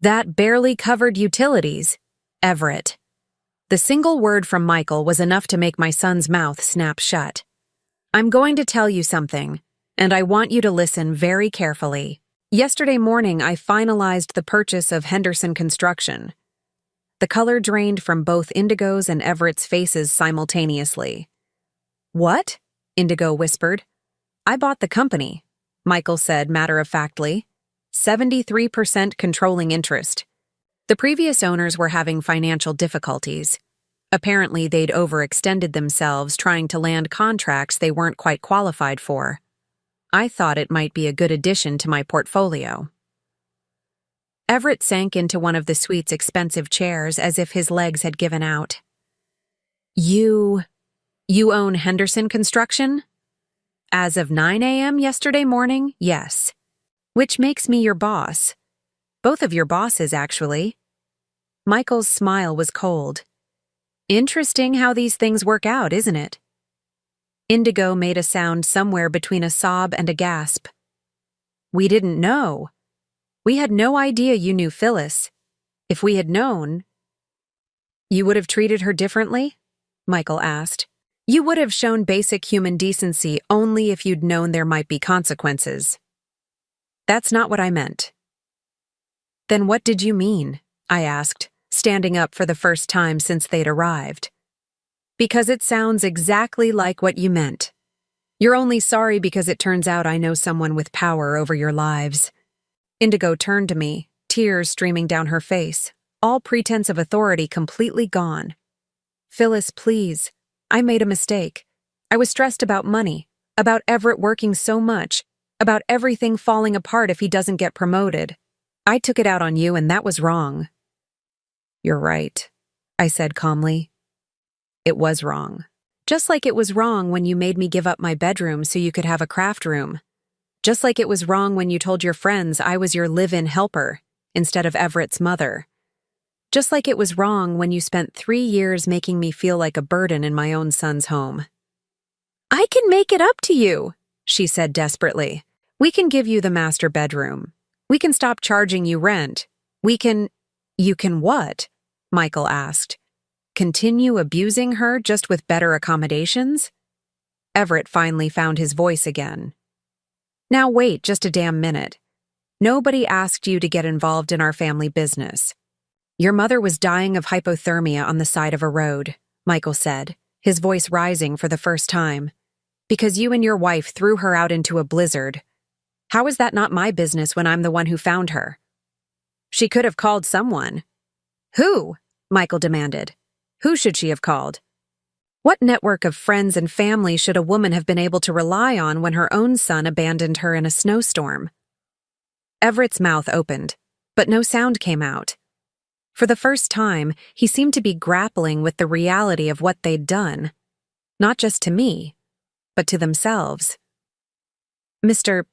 That barely covered utilities, Everett. The single word from Michael was enough to make my son's mouth snap shut. I'm going to tell you something, and I want you to listen very carefully. Yesterday morning, I finalized the purchase of Henderson Construction. The color drained from both Indigo's and Everett's faces simultaneously. "What?" Indigo whispered. "I bought the company," Michael said matter-of-factly. 73% controlling interest. The previous owners were having financial difficulties. Apparently, they'd overextended themselves trying to land contracts they weren't quite qualified for. I thought it might be a good addition to my portfolio. Everett sank into one of the suite's expensive chairs as if his legs had given out. You own Henderson Construction?" "As of 9 a.m. yesterday morning, yes. Which makes me your boss. Both of your bosses, actually." Michael's smile was cold. "Interesting how these things work out, isn't it?" Indigo made a sound somewhere between a sob and a gasp. "We didn't know. We had no idea you knew Phyllis. If we had known—" "You would have treated her differently?" Michael asked. "You would have shown basic human decency only if you'd known there might be consequences." "That's not what I meant." "Then what did you mean?" I asked, standing up for the first time since they'd arrived. "Because it sounds exactly like what you meant. You're only sorry because it turns out I know someone with power over your lives." Indigo turned to me, tears streaming down her face, all pretense of authority completely gone. "Phyllis, please. I made a mistake. I was stressed about money, about Everett working so much, about everything falling apart if he doesn't get promoted. I took it out on you and that was wrong." "You're right," I said calmly. "It was wrong. Just like it was wrong when you made me give up my bedroom so you could have a craft room. Just like it was wrong when you told your friends I was your live-in helper instead of Everett's mother. Just like it was wrong when you spent 3 years making me feel like a burden in my own son's home." "I can make it up to you," she said desperately. "We can give you the master bedroom. We can stop charging you rent. We can—" "You can what?" Michael asked. "Continue abusing her just with better accommodations?" Everett finally found his voice again. "Now wait just a damn minute. Nobody asked you to get involved in our family business. Your mother was dying of hypothermia on the side of a road," Michael said, his voice rising for the first time, "because you and your wife threw her out into a blizzard. How is that not my business when I'm the one who found her?" "She could have called someone." "Who?" Michael demanded. "Who should she have called? What network of friends and family should a woman have been able to rely on when her own son abandoned her in a snowstorm?" Everett's mouth opened, but no sound came out. For the first time, he seemed to be grappling with the reality of what they'd done. Not just to me, but to themselves. "Mr.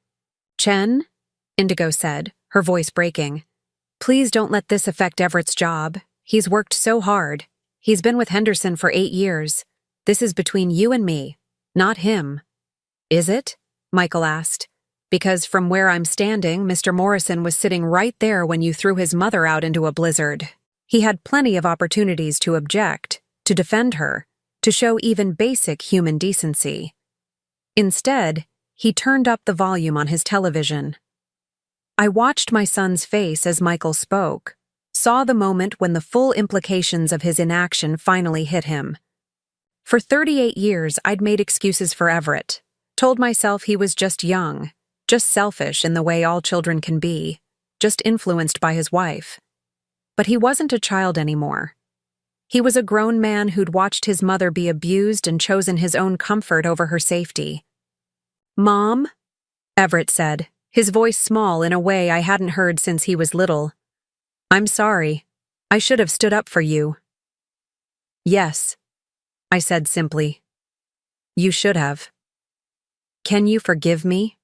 Chen?" Indigo said, her voice breaking. "Please don't let this affect Everett's job. He's worked so hard. He's been with Henderson for 8 years. This is between you and me, not him." "Is it?" Michael asked. "Because from where I'm standing, Mr. Morrison was sitting right there when you threw his mother out into a blizzard. He had plenty of opportunities to object, to defend her, to show even basic human decency. Instead, he turned up the volume on his television." I watched my son's face as Michael spoke, saw the moment when the full implications of his inaction finally hit him. For 38 years, I'd made excuses for Everett, told myself he was just young, just selfish in the way all children can be, just influenced by his wife. But he wasn't a child anymore. He was a grown man who'd watched his mother be abused and chosen his own comfort over her safety. "Mom?" Everett said, his voice small in a way I hadn't heard since he was little. "I'm sorry. I should have stood up for you." "Yes," I said simply. "You should have. Can you forgive me?"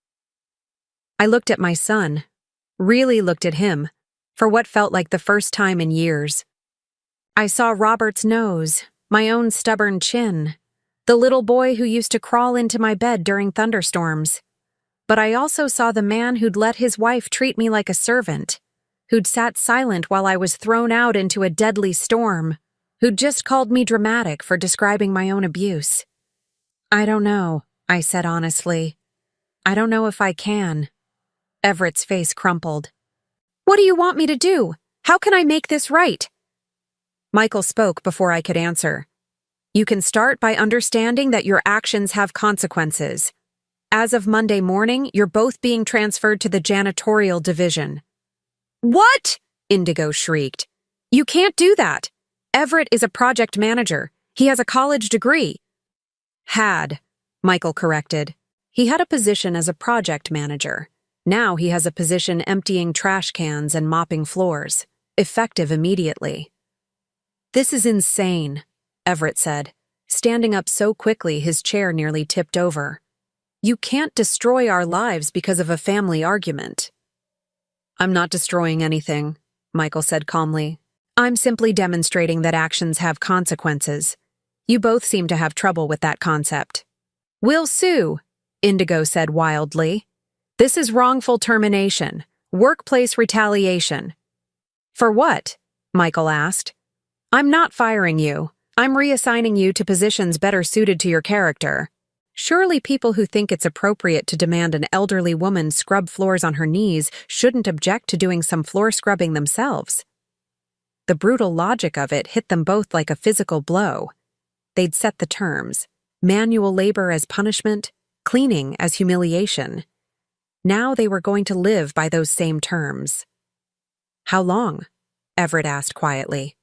I looked at my son, really looked at him, for what felt like the first time in years. I saw Robert's nose, my own stubborn chin, the little boy who used to crawl into my bed during thunderstorms. But I also saw the man who'd let his wife treat me like a servant, who'd sat silent while I was thrown out into a deadly storm, who'd just called me dramatic for describing my own abuse. "I don't know," I said honestly. "I don't know if I can." Everett's face crumpled. "What do you want me to do? How can I make this right?" Michael spoke before I could answer. You can start by understanding that your actions have consequences. As of Monday morning, you're both being transferred to the janitorial division. What? Indigo shrieked. You can't do that. Everett is a project manager. He has a college degree. Had, Michael corrected. He had a position as a project manager. Now he has a position emptying trash cans and mopping floors, effective immediately. This is insane, Everett said, standing up so quickly his chair nearly tipped over. You can't destroy our lives because of a family argument. I'm not destroying anything, Michael said calmly. I'm simply demonstrating that actions have consequences. You both seem to have trouble with that concept. We'll sue, Indigo said wildly. This is wrongful termination, workplace retaliation. For what? Michael asked. I'm not firing you. I'm reassigning you to positions better suited to your character. Surely people who think it's appropriate to demand an elderly woman scrub floors on her knees shouldn't object to doing some floor scrubbing themselves. The brutal logic of it hit them both like a physical blow. They'd set the terms: manual labor as punishment, cleaning as humiliation. Now they were going to live by those same terms. How long? Everett asked quietly.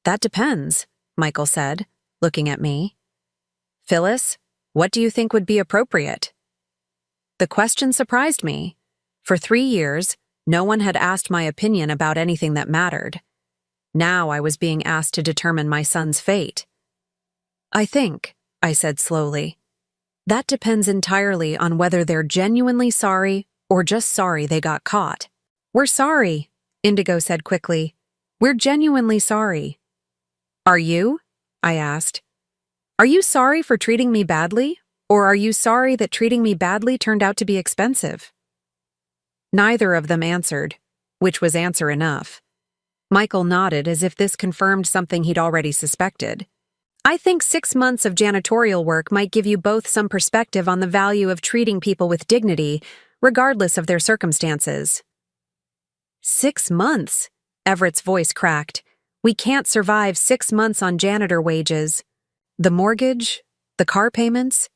That depends, Michael said, looking at me. Phyllis, what do you think would be appropriate? The question surprised me. For 3 years, no one had asked my opinion about anything that mattered. Now I was being asked to determine my son's fate. I think, I said slowly, that depends entirely on whether they're genuinely sorry or just sorry they got caught. We're sorry, Indigo said quickly. We're genuinely sorry. Are you? I asked. Are you sorry for treating me badly, or are you sorry that treating me badly turned out to be expensive? Neither of them answered, which was answer enough. Michael nodded as if this confirmed something he'd already suspected. I think 6 months of janitorial work might give you both some perspective on the value of treating people with dignity, regardless of their circumstances. 6 months? Everett's voice cracked. We can't survive 6 months on janitor wages. The mortgage? The car payments?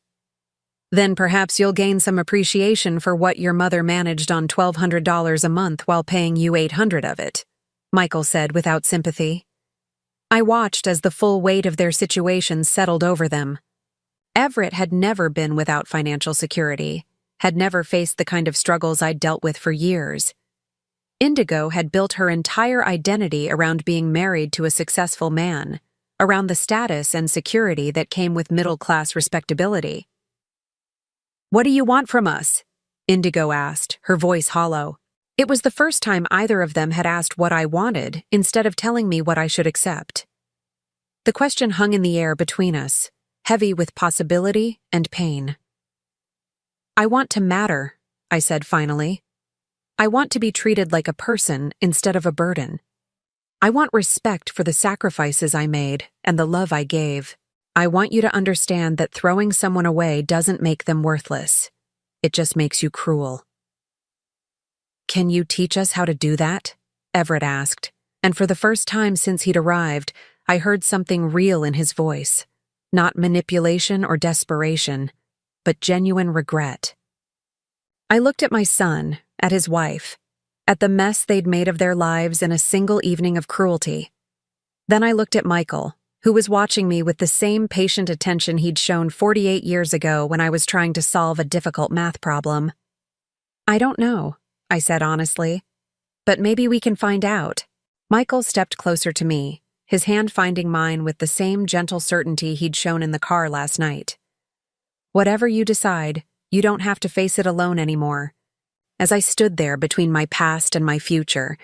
Then perhaps you'll gain some appreciation for what your mother managed on $1,200 a month while paying you $800 of it, Michael said without sympathy. I watched as the full weight of their situation settled over them. Everett had never been without financial security, had never faced the kind of struggles I'd dealt with for years. Indigo had built her entire identity around being married to a successful man, around the status and security that came with middle-class respectability. What do you want from us? Indigo asked, her voice hollow. It was the first time either of them had asked what I wanted instead of telling me what I should accept. The question hung in the air between us, heavy with possibility and pain. I want to matter, I said finally. I want to be treated like a person instead of a burden. I want respect for the sacrifices I made and the love I gave. I want you to understand that throwing someone away doesn't make them worthless. It just makes you cruel. Can you teach us how to do that? Everett asked, and for the first time since he'd arrived, I heard something real in his voice. Not manipulation or desperation, but genuine regret. I looked at my son, at his wife, at the mess they'd made of their lives in a single evening of cruelty. Then I looked at Michael, who was watching me with the same patient attention he'd shown 48 years ago when I was trying to solve a difficult math problem. I don't know, I said honestly, but maybe we can find out. Michael stepped closer to me, his hand finding mine with the same gentle certainty he'd shown in the car last night. Whatever you decide, you don't have to face it alone anymore. As I stood there between my past and my future,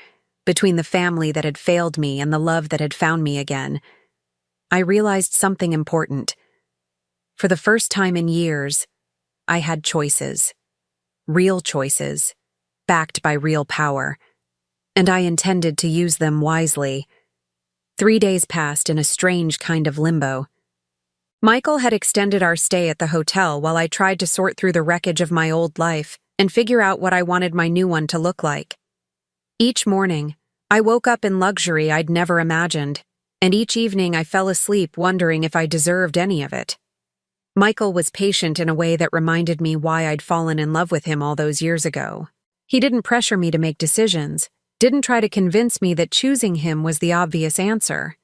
between the family that had failed me and the love that had found me again, I realized something important. For the first time in years, I had choices. Real choices, backed by real power, and I intended to use them wisely. 3 days passed in a strange kind of limbo. Michael had extended our stay at the hotel while I tried to sort through the wreckage of my old life and figure out what I wanted my new one to look like. Each morning, I woke up in luxury I'd never imagined. And each evening I fell asleep wondering if I deserved any of it. Michael was patient in a way that reminded me why I'd fallen in love with him all those years ago. He didn't pressure me to make decisions, didn't try to convince me that choosing him was the obvious answer.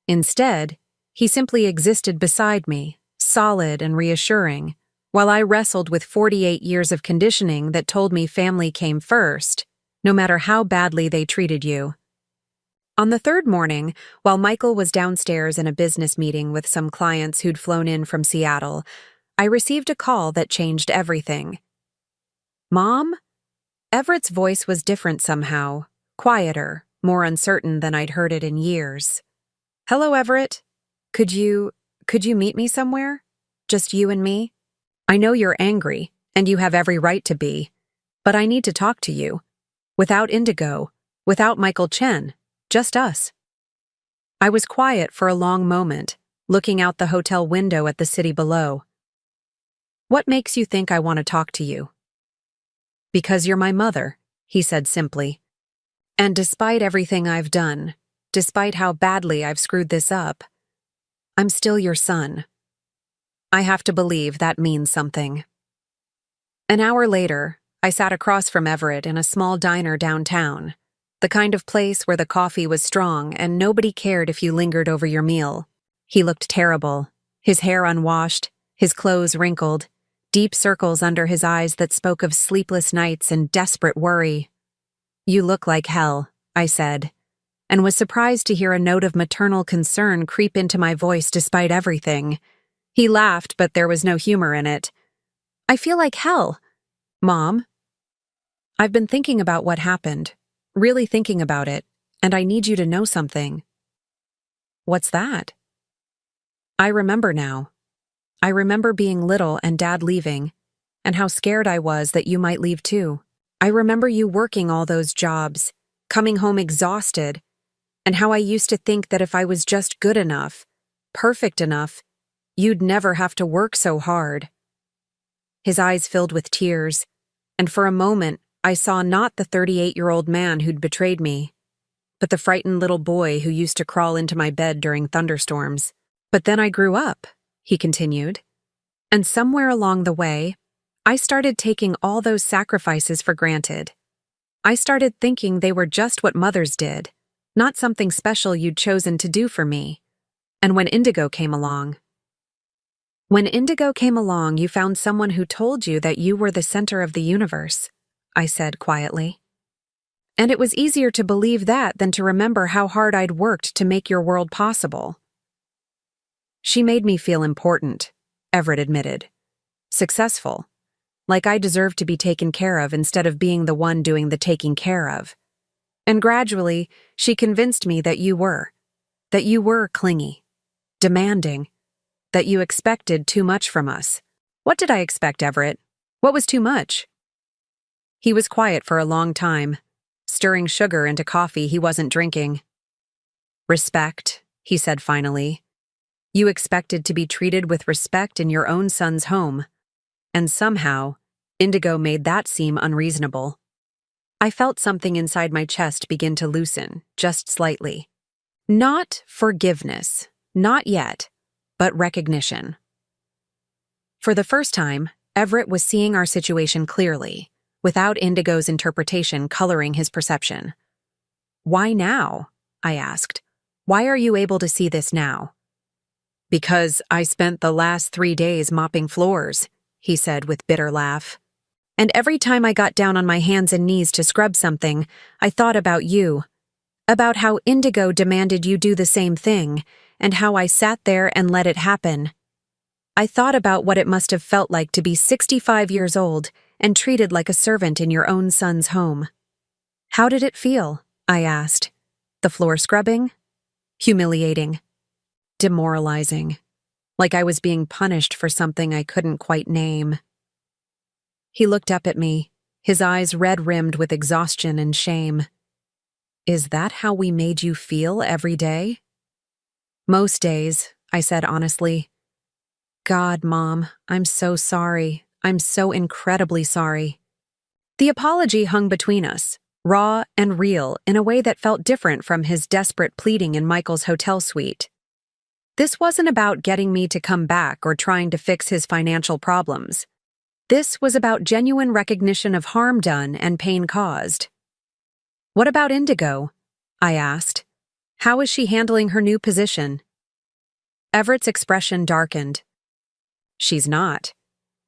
Instead, he simply existed beside me, solid and reassuring, while I wrestled with 48 years of conditioning that told me family came first, no matter how badly they treated you. On the third morning, while Michael was downstairs in a business meeting with some clients who'd flown in from Seattle, I received a call that changed everything. "Mom?" Everett's voice was different somehow, quieter, more uncertain than I'd heard it in years. "Hello, Everett. Could you meet me somewhere? Just you and me? I know you're angry, and you have every right to be, but I need to talk to you. Without Indigo, without Michael Chen, just us." I was quiet for a long moment, looking out the hotel window at the city below. "What makes you think I want to talk to you?" "Because you're my mother," he said simply. "And despite everything I've done, despite how badly I've screwed this up, I'm still your son. I have to believe that means something." An hour later, I sat across from Everett in a small diner downtown, the kind of place where the coffee was strong and nobody cared if you lingered over your meal. He looked terrible, his hair unwashed, his clothes wrinkled, deep circles under his eyes that spoke of sleepless nights and desperate worry. "You look like hell," I said, and was surprised to hear a note of maternal concern creep into my voice despite everything. He laughed, but there was no humor in it. "I feel like hell, Mom. I've been thinking about what happened, really thinking about it, and I need you to know something." "What's that?" "I remember now. I remember being little and Dad leaving, and how scared I was that you might leave too. I remember you working all those jobs, coming home exhausted, and how I used to think that if I was just good enough, perfect enough, you'd never have to work so hard." His eyes filled with tears, and for a moment I saw not the 38-year-old man who'd betrayed me, but the frightened little boy who used to crawl into my bed during thunderstorms. "But then I grew up," he continued, "and somewhere along the way, I started taking all those sacrifices for granted. I started thinking they were just what mothers did, not something special you'd chosen to do for me. And when Indigo came along, you found someone who told you that you were the center of the universe," I said quietly. "And it was easier to believe that than to remember how hard I'd worked to make your world possible." "She made me feel important," Everett admitted. "Successful. Like I deserved to be taken care of instead of being the one doing the taking care of. And gradually, she convinced me that you were clingy, demanding, that you expected too much from us." "What did I expect, Everett? What was too much?" He was quiet for a long time, stirring sugar into coffee he wasn't drinking. "Respect," he said finally. "You expected to be treated with respect in your own son's home, and somehow, Indigo made that seem unreasonable." I felt something inside my chest begin to loosen, just slightly. Not forgiveness, not yet, but recognition. For the first time, Everett was seeing our situation clearly, without Indigo's interpretation coloring his perception. "Why now?" I asked. "Why are you able to see this now?" "Because I spent the last 3 days mopping floors," he said with bitter laugh. "And every time I got down on my hands and knees to scrub something, I thought about you, about how Indigo demanded you do the same thing, and how I sat there and let it happen. I thought about what it must have felt like to be 65 years old and treated like a servant in your own son's home." "How did it feel?" I asked. "The floor scrubbing?" "Humiliating. Demoralizing. Like I was being punished for something I couldn't quite name." He looked up at me, his eyes red-rimmed with exhaustion and shame. "Is that how we made you feel every day?" "Most days," I said honestly. "God, Mom, I'm so sorry. I'm so incredibly sorry." The apology hung between us, raw and real in a way that felt different from his desperate pleading in Michael's hotel suite. This wasn't about getting me to come back or trying to fix his financial problems. This was about genuine recognition of harm done and pain caused. "What about Indigo?" I asked. "How is she handling her new position?" Everett's expression darkened. "She's not.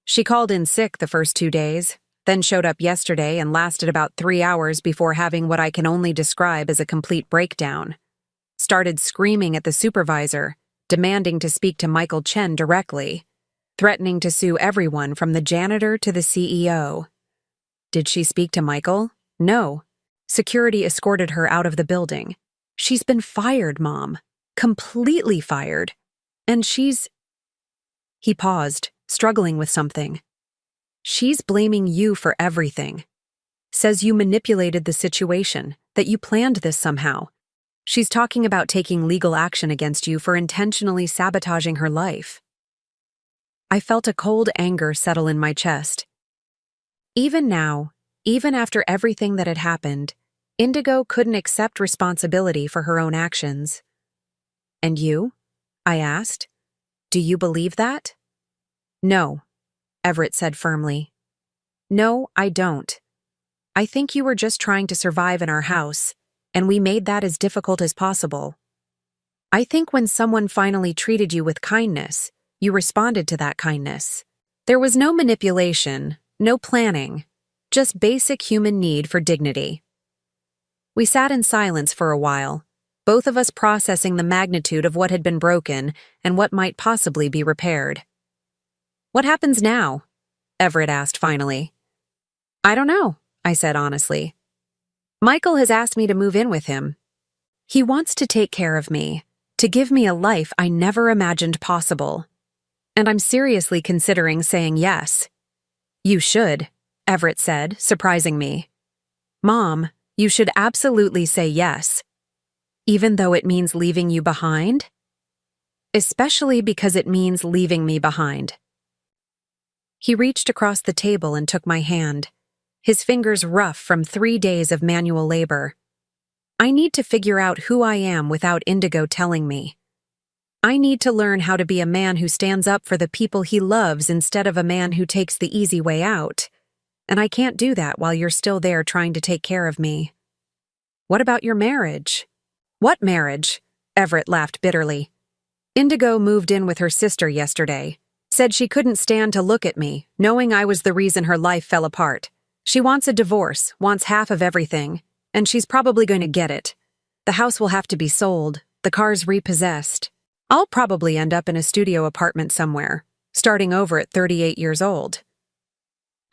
She called in sick the first 2 days, then showed up yesterday and lasted about 3 hours before having what I can only describe as a complete breakdown. Started screaming at the supervisor, demanding to speak to Michael Chen directly, threatening to sue everyone from the janitor to the CEO. Did she speak to Michael? No. Security escorted her out of the building. She's been fired, Mom. Completely fired. And she's—" He paused, struggling with something. "She's blaming you for everything. Says you manipulated the situation, that you planned this somehow. She's talking about taking legal action against you for intentionally sabotaging her life." I felt a cold anger settle in my chest. Even now, even after everything that had happened, Indigo couldn't accept responsibility for her own actions. "And you?" I asked. "Do you believe that?" "No," Everett said firmly. "No, I don't. I think you were just trying to survive in our house, and we made that as difficult as possible. I think when someone finally treated you with kindness, you responded to that kindness. There was no manipulation, no planning, just basic human need for dignity." We sat in silence for a while, both of us processing the magnitude of what had been broken and what might possibly be repaired. "What happens now?" Everett asked finally. "I don't know," I said honestly. "Michael has asked me to move in with him. He wants to take care of me, to give me a life I never imagined possible. And I'm seriously considering saying yes." "You should," Everett said, surprising me. "Mom, you should absolutely say yes. Even though it means leaving you behind?" "Especially because it means leaving me behind." He reached across the table and took my hand, his fingers rough from 3 days of manual labor. "I need to figure out who I am without Indigo telling me. I need to learn how to be a man who stands up for the people he loves instead of a man who takes the easy way out. And I can't do that while you're still there trying to take care of me." "What about your marriage?" "What marriage?" Everett laughed bitterly. "Indigo moved in with her sister yesterday. Said she couldn't stand to look at me, knowing I was the reason her life fell apart. She wants a divorce, wants half of everything, and she's probably going to get it. The house will have to be sold, the car's repossessed. I'll probably end up in a studio apartment somewhere, starting over at 38 years old."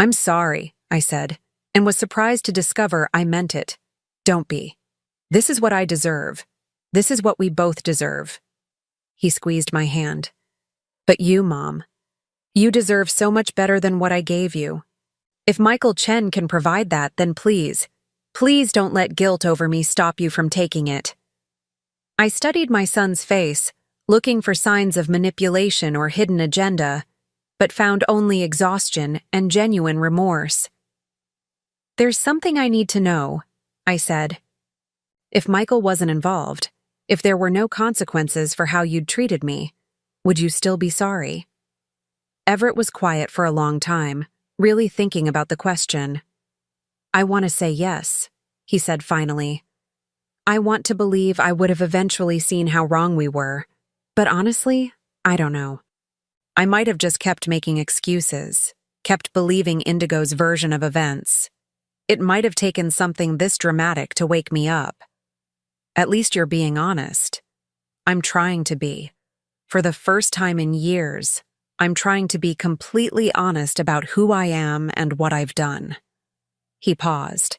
"I'm sorry," I said, and was surprised to discover I meant it. "Don't be. This is what I deserve. This is what we both deserve." He squeezed my hand. "But you, Mom, you deserve so much better than what I gave you. If Michael Chen can provide that, then please, please don't let guilt over me stop you from taking it." I studied my son's face, looking for signs of manipulation or hidden agenda, but found only exhaustion and genuine remorse. "There's something I need to know," I said. "If Michael wasn't involved, if there were no consequences for how you'd treated me, would you still be sorry?" Everett was quiet for a long time, really thinking about the question. "I want to say yes," he said finally. "I want to believe I would have eventually seen how wrong we were, but honestly, I don't know. I might have just kept making excuses, kept believing Indigo's version of events. It might have taken something this dramatic to wake me up. At least you're being honest. I'm trying to be. For the first time in years, I'm trying to be completely honest about who I am and what I've done." He paused.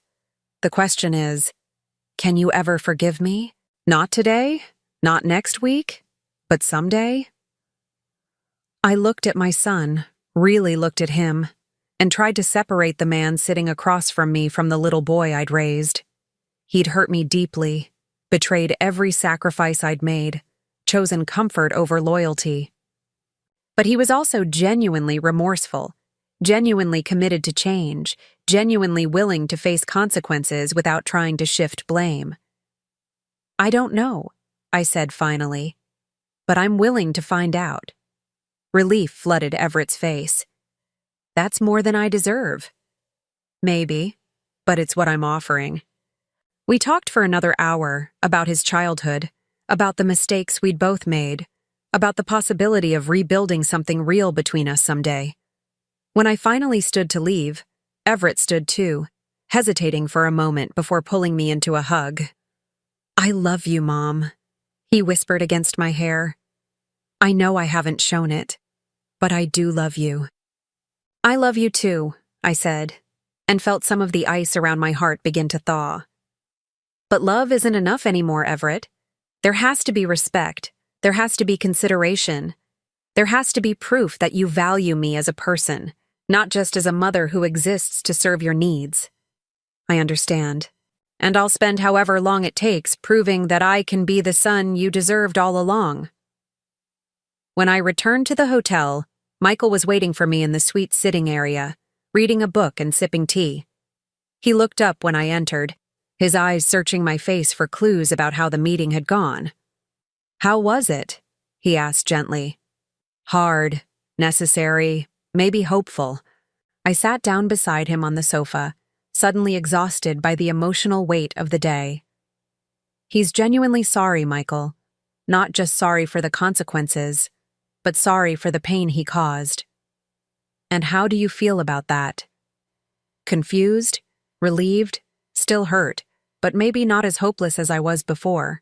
"The question is, can you ever forgive me? Not today, not next week, but someday?" I looked at my son, really looked at him, and tried to separate the man sitting across from me from the little boy I'd raised. He'd hurt me deeply, betrayed every sacrifice I'd made, chosen comfort over loyalty. But he was also genuinely remorseful. genuinely committed to change, genuinely willing to face consequences without trying to shift blame. I don't know, I said finally, but I'm willing to find out. Relief flooded Everett's face. That's more than I deserve. Maybe, but it's what I'm offering. We talked for another hour about his childhood, about the mistakes we'd both made, about the possibility of rebuilding something real between us someday. When I finally stood to leave, Everett stood too, hesitating for a moment before pulling me into a hug. I love you, Mom, he whispered against my hair. I know I haven't shown it, but I do love you. I love you too, I said, and felt some of the ice around my heart begin to thaw. But love isn't enough anymore, Everett. There has to be respect. There has to be consideration. There has to be proof that you value me as a person, not just as a mother who exists to serve your needs. I understand. And I'll spend however long it takes proving that I can be the son you deserved all along. When I returned to the hotel, Michael was waiting for me in the suite sitting area, reading a book and sipping tea. He looked up when I entered, his eyes searching my face for clues about how the meeting had gone. How was it? He asked gently. Hard, necessary, maybe hopeful. I sat down beside him on the sofa, suddenly exhausted by the emotional weight of the day. He's genuinely sorry, Michael. Not just sorry for the consequences, but sorry for the pain he caused. And how do you feel about that? Confused? Relieved? Still hurt, but maybe not as hopeless as I was before.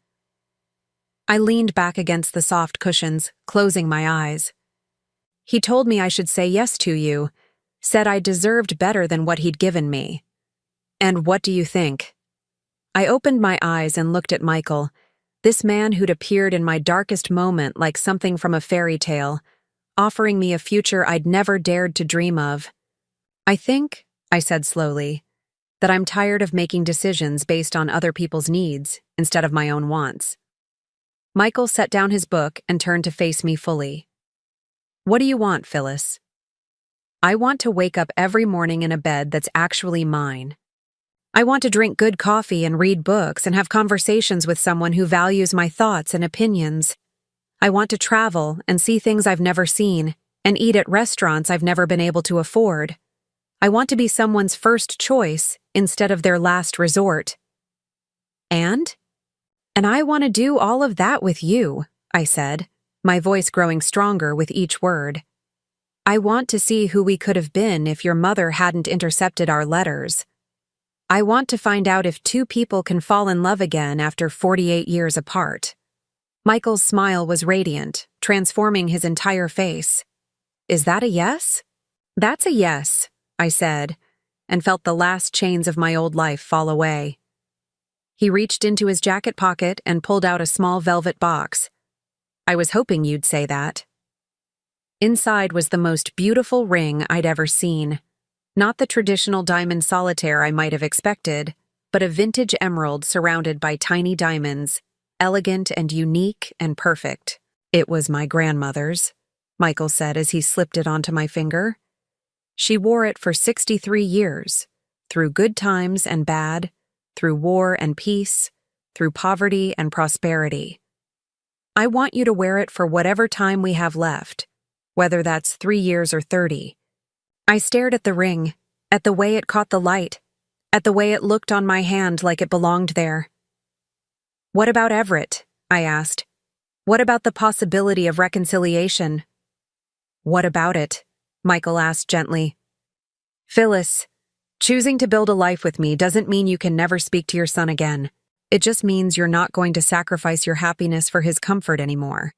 I leaned back against the soft cushions, closing my eyes. He told me I should say yes to you, said I deserved better than what he'd given me. And what do you think? I opened my eyes and looked at Michael, this man who'd appeared in my darkest moment like something from a fairy tale, offering me a future I'd never dared to dream of. I think, I said slowly, that I'm tired of making decisions based on other people's needs instead of my own wants. Michael set down his book and turned to face me fully. What do you want, Phyllis? I want to wake up every morning in a bed that's actually mine. I want to drink good coffee and read books and have conversations with someone who values my thoughts and opinions. I want to travel and see things I've never seen and eat at restaurants I've never been able to afford. I want to be someone's first choice instead of their last resort. And I want to do all of that with you, I said, my voice growing stronger with each word. I want to see who we could have been if your mother hadn't intercepted our letters. I want to find out if two people can fall in love again after 48 years apart. Michael's smile was radiant, transforming his entire face. Is that a yes? That's a yes, I said, and felt the last chains of my old life fall away. He reached into his jacket pocket and pulled out a small velvet box. I was hoping you'd say that. Inside was the most beautiful ring I'd ever seen. Not the traditional diamond solitaire I might have expected, but a vintage emerald surrounded by tiny diamonds, elegant and unique and perfect. It was my grandmother's, Michael said as he slipped it onto my finger. She wore it for 63 years, through good times and bad, through war and peace, through poverty and prosperity. I want you to wear it for whatever time we have left, whether that's 3 years or 30. I stared at the ring, at the way it caught the light, at the way it looked on my hand like it belonged there. What about Everett? I asked. What about the possibility of reconciliation? What about it? Michael asked gently. Phyllis, choosing to build a life with me doesn't mean you can never speak to your son again. It just means you're not going to sacrifice your happiness for his comfort anymore.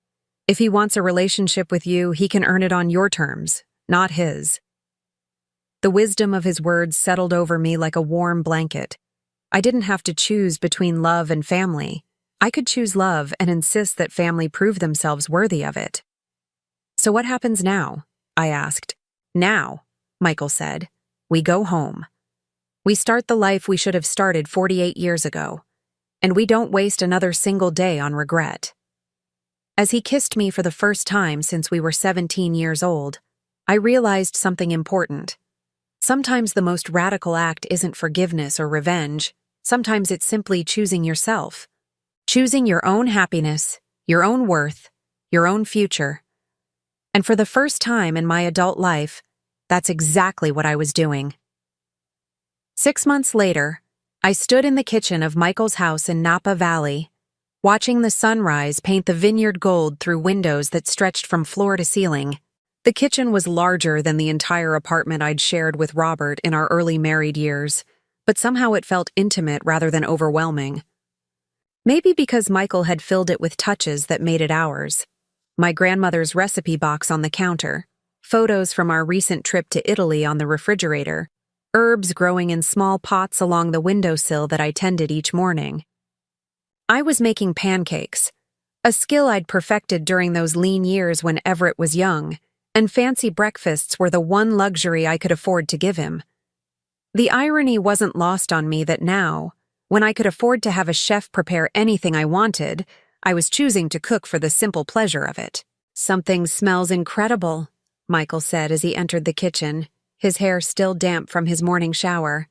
If he wants a relationship with you, he can earn it on your terms, not his. The wisdom of his words settled over me like a warm blanket. I didn't have to choose between love and family. I could choose love and insist that family prove themselves worthy of it. So what happens now? I asked. Now, Michael said, we go home. We start the life we should have started 48 years ago. And we don't waste another single day on regret. As he kissed me for the first time since we were 17 years old, I realized something important. Sometimes the most radical act isn't forgiveness or revenge. Sometimes it's simply choosing yourself. Choosing your own happiness, your own worth, your own future. And for the first time in my adult life, that's exactly what I was doing. 6 months later, I stood in the kitchen of Michael's house in Napa Valley, watching the sunrise paint the vineyard gold through windows that stretched from floor to ceiling. The kitchen was larger than the entire apartment I'd shared with Robert in our early married years, but somehow it felt intimate rather than overwhelming. Maybe because Michael had filled it with touches that made it ours. My grandmother's recipe box on the counter, photos from our recent trip to Italy on the refrigerator, herbs growing in small pots along the windowsill that I tended each morning. I was making pancakes, a skill I'd perfected during those lean years when Everett was young, and fancy breakfasts were the one luxury I could afford to give him. The irony wasn't lost on me that now, when I could afford to have a chef prepare anything I wanted, I was choosing to cook for the simple pleasure of it. "Something smells incredible," Michael said as he entered the kitchen, his hair still damp from his morning shower.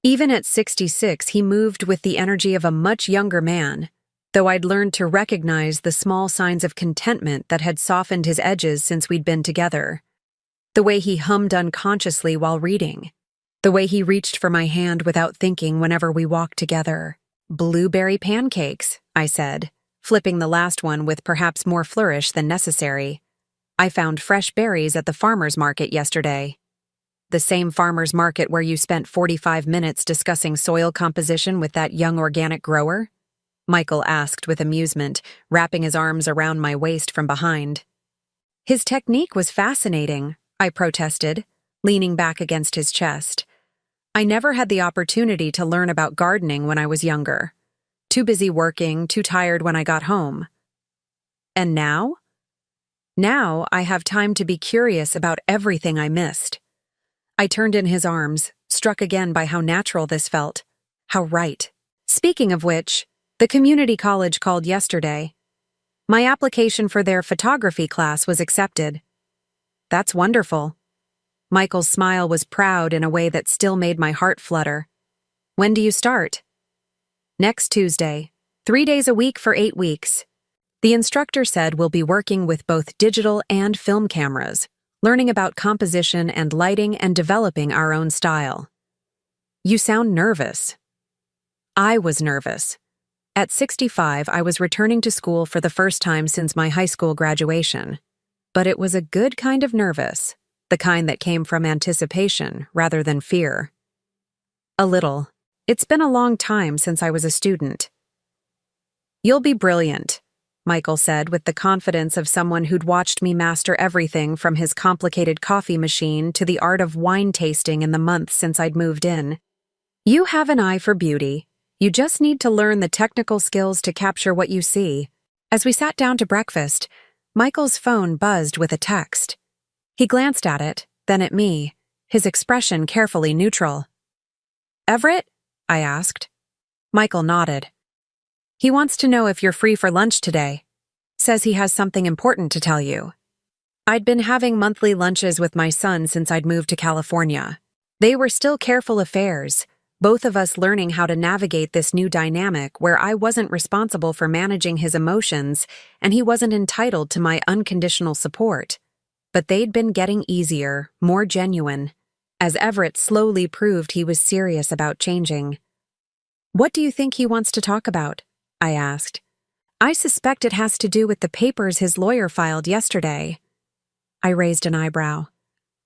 Even at 66, he moved with the energy of a much younger man, though I'd learned to recognize the small signs of contentment that had softened his edges since we'd been together. The way he hummed unconsciously while reading. The way he reached for my hand without thinking whenever we walked together. "Blueberry pancakes," I said, flipping the last one with perhaps more flourish than necessary. "I found fresh berries at the farmer's market yesterday." "The same farmer's market where you spent 45 minutes discussing soil composition with that young organic grower?" Michael asked with amusement, wrapping his arms around my waist from behind. "His technique was fascinating," I protested, leaning back against his chest. "I never had the opportunity to learn about gardening when I was younger. Too busy working, too tired when I got home." "And now?" "Now I have time to be curious about everything I missed." I turned in his arms, struck again by how natural this felt. How right. "Speaking of which, the community college called yesterday. My application for their photography class was accepted." "That's wonderful." Michael's smile was proud in a way that still made my heart flutter. "When do you start?" "Next Tuesday, 3 days a week for 8 weeks. The instructor said we'll be working with both digital and film cameras, learning about composition and lighting and developing our own style." "You sound nervous." I was nervous. At 65, I was returning to school for the first time since my high school graduation. But it was a good kind of nervous, the kind that came from anticipation rather than fear. "A little. It's been a long time since I was a student." "You'll be brilliant," Michael said with the confidence of someone who'd watched me master everything from his complicated coffee machine to the art of wine tasting in the months since I'd moved in. "You have an eye for beauty. You just need to learn the technical skills to capture what you see." As we sat down to breakfast, Michael's phone buzzed with a text. He glanced at it, then at me, his expression carefully neutral. "Everett?" I asked. Michael nodded. "He wants to know if you're free for lunch today. Says he has something important to tell you." I'd been having monthly lunches with my son since I'd moved to California. They were still careful affairs, both of us learning how to navigate this new dynamic where I wasn't responsible for managing his emotions and he wasn't entitled to my unconditional support. But they'd been getting easier, more genuine, as Everett slowly proved he was serious about changing. "What do you think he wants to talk about?" I asked. "I suspect it has to do with the papers his lawyer filed yesterday." I raised an eyebrow.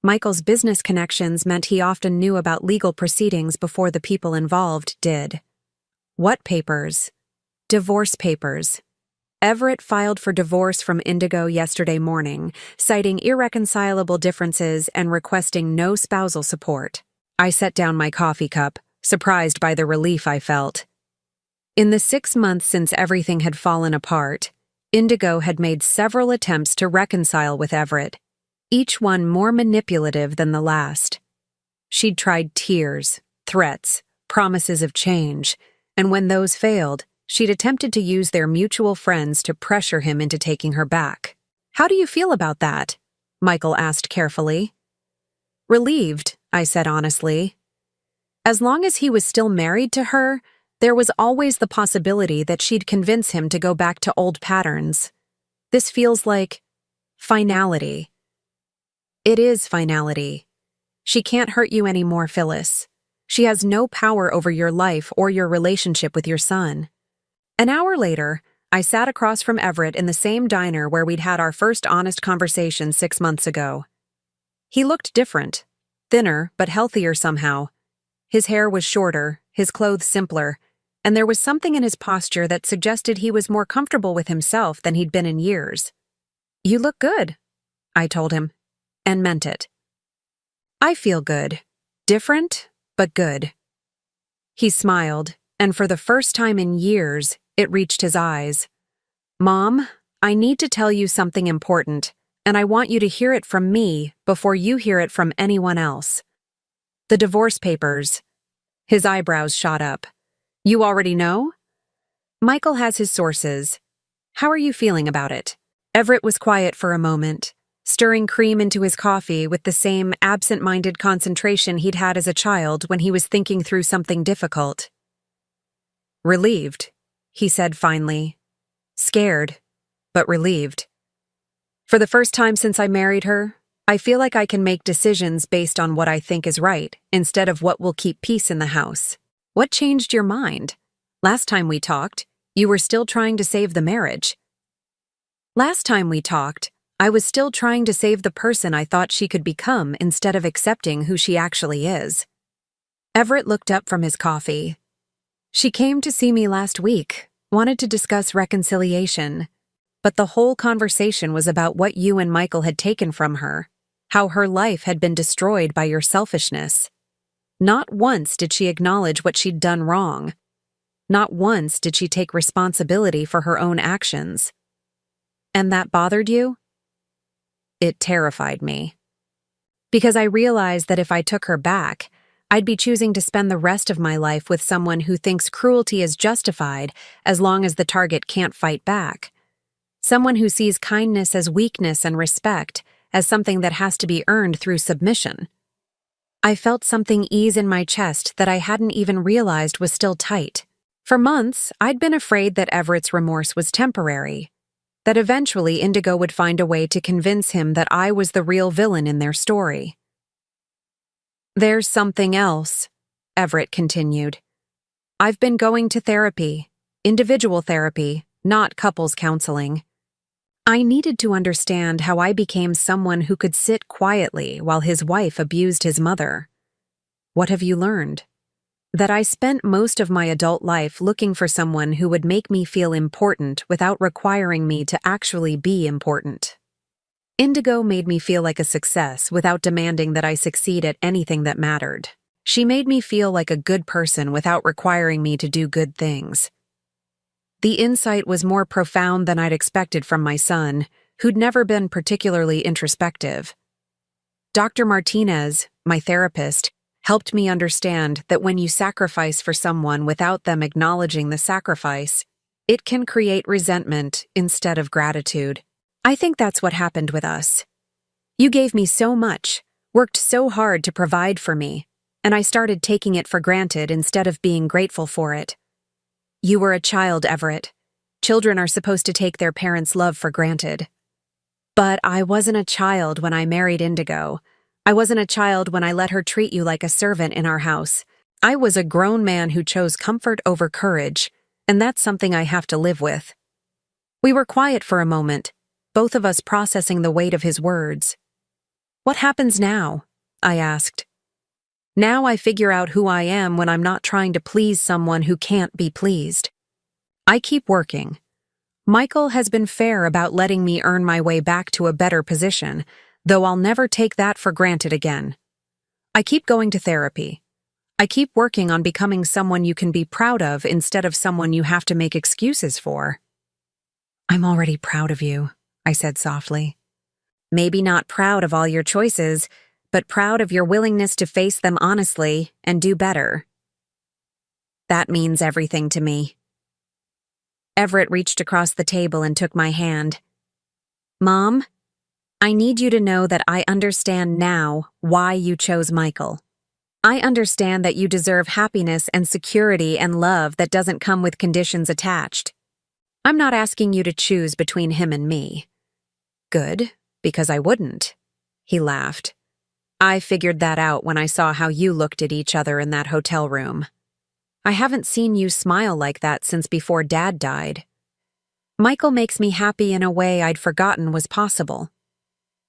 Michael's business connections meant he often knew about legal proceedings before the people involved did. "What papers?" "Divorce papers. Everett filed for divorce from Indigo yesterday morning, citing irreconcilable differences and requesting no spousal support." I set down my coffee cup, surprised by the relief I felt. In the 6 months since everything had fallen apart, Indigo had made several attempts to reconcile with Everett, each one more manipulative than the last. She'd tried tears, threats, promises of change, and when those failed, she'd attempted to use their mutual friends to pressure him into taking her back. "How do you feel about that?" Michael asked carefully. Relieved, I said honestly. As long as he was still married to her, there was always the possibility that she'd convince him to go back to old patterns. This feels like finality. It is finality. She can't hurt you anymore, Phyllis. She has no power over your life or your relationship with your son. An hour later, I sat across from Everett in the same diner where we'd had our first honest conversation 6 months ago. He looked different, thinner but healthier somehow. His hair was shorter, his clothes simpler, and there was something in his posture that suggested he was more comfortable with himself than he'd been in years. "You look good," I told him, and meant it. "I feel good. Different, but good." He smiled, and for the first time in years, it reached his eyes. "Mom, I need to tell you something important, and I want you to hear it from me before you hear it from anyone else. The divorce papers." His eyebrows shot up. "You already know?" "Michael has his sources. How are you feeling about it?" Everett was quiet for a moment, stirring cream into his coffee with the same absent-minded concentration he'd had as a child when he was thinking through something difficult. "Relieved," he said finally. "Scared, but relieved. For the first time since I married her, I feel like I can make decisions based on what I think is right, instead of what will keep peace in the house." "What changed your mind? Last time we talked, you were still trying to save the marriage." "Last time we talked, I was still trying to save the person I thought she could become instead of accepting who she actually is." Everett looked up from his coffee. "She came to see me last week, wanted to discuss reconciliation. But the whole conversation was about what you and Michael had taken from her, how her life had been destroyed by your selfishness. Not once did she acknowledge what she'd done wrong. Not once did she take responsibility for her own actions. And that bothered you?" It terrified me. Because I realized that if I took her back, I'd be choosing to spend the rest of my life with someone who thinks cruelty is justified as long as the target can't fight back. Someone who sees kindness as weakness and respect as something that has to be earned through submission. I felt something ease in my chest that I hadn't even realized was still tight. For months, I'd been afraid that Everett's remorse was temporary, that eventually Indigo would find a way to convince him that I was the real villain in their story. "There's something else," Everett continued. "I've been going to therapy, individual therapy, not couples counseling. I needed to understand how I became someone who could sit quietly while his wife abused his mother. What have you learned? That I spent most of my adult life looking for someone who would make me feel important without requiring me to actually be important. Indigo made me feel like a success without demanding that I succeed at anything that mattered. She made me feel like a good person without requiring me to do good things. The insight was more profound than I'd expected from my son, who'd never been particularly introspective. Dr. Martinez, my therapist, helped me understand that when you sacrifice for someone without them acknowledging the sacrifice, it can create resentment instead of gratitude. I think that's what happened with us. You gave me so much, worked so hard to provide for me, and I started taking it for granted instead of being grateful for it. You were a child, Everett. Children are supposed to take their parents' love for granted. But I wasn't a child when I married Indigo. I wasn't a child when I let her treat you like a servant in our house. I was a grown man who chose comfort over courage, and that's something I have to live with." We were quiet for a moment, both of us processing the weight of his words. "What happens now?" I asked. "Now I figure out who I am when I'm not trying to please someone who can't be pleased. I keep working. Michael has been fair about letting me earn my way back to a better position, though I'll never take that for granted again. I keep going to therapy. I keep working on becoming someone you can be proud of instead of someone you have to make excuses for." "I'm already proud of you," I said softly. "Maybe not proud of all your choices, but proud of your willingness to face them honestly and do better. That means everything to me." Everett reached across the table and took my hand. "Mom, I need you to know that I understand now why you chose Michael. I understand that you deserve happiness and security and love that doesn't come with conditions attached. I'm not asking you to choose between him and me. Good, because I wouldn't. He laughed. I figured that out when I saw how you looked at each other in that hotel room. I haven't seen you smile like that since before Dad died. Michael makes me happy in a way I'd forgotten was possible.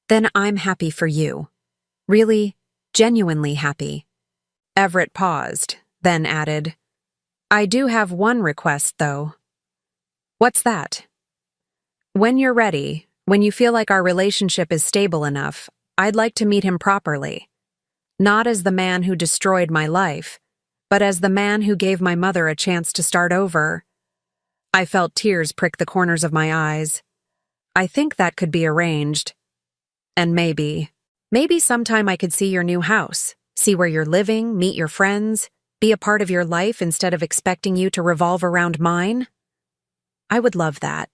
Then I'm happy for you. Really, genuinely happy. Everett paused, then added, I do have one request, though. What's that? When you're ready, when you feel like our relationship is stable enough, I'd like to meet him properly. Not as the man who destroyed my life, but as the man who gave my mother a chance to start over. I felt tears prick the corners of my eyes. I think that could be arranged. And maybe sometime I could see your new house, see where you're living, meet your friends, be a part of your life instead of expecting you to revolve around mine. I would love that.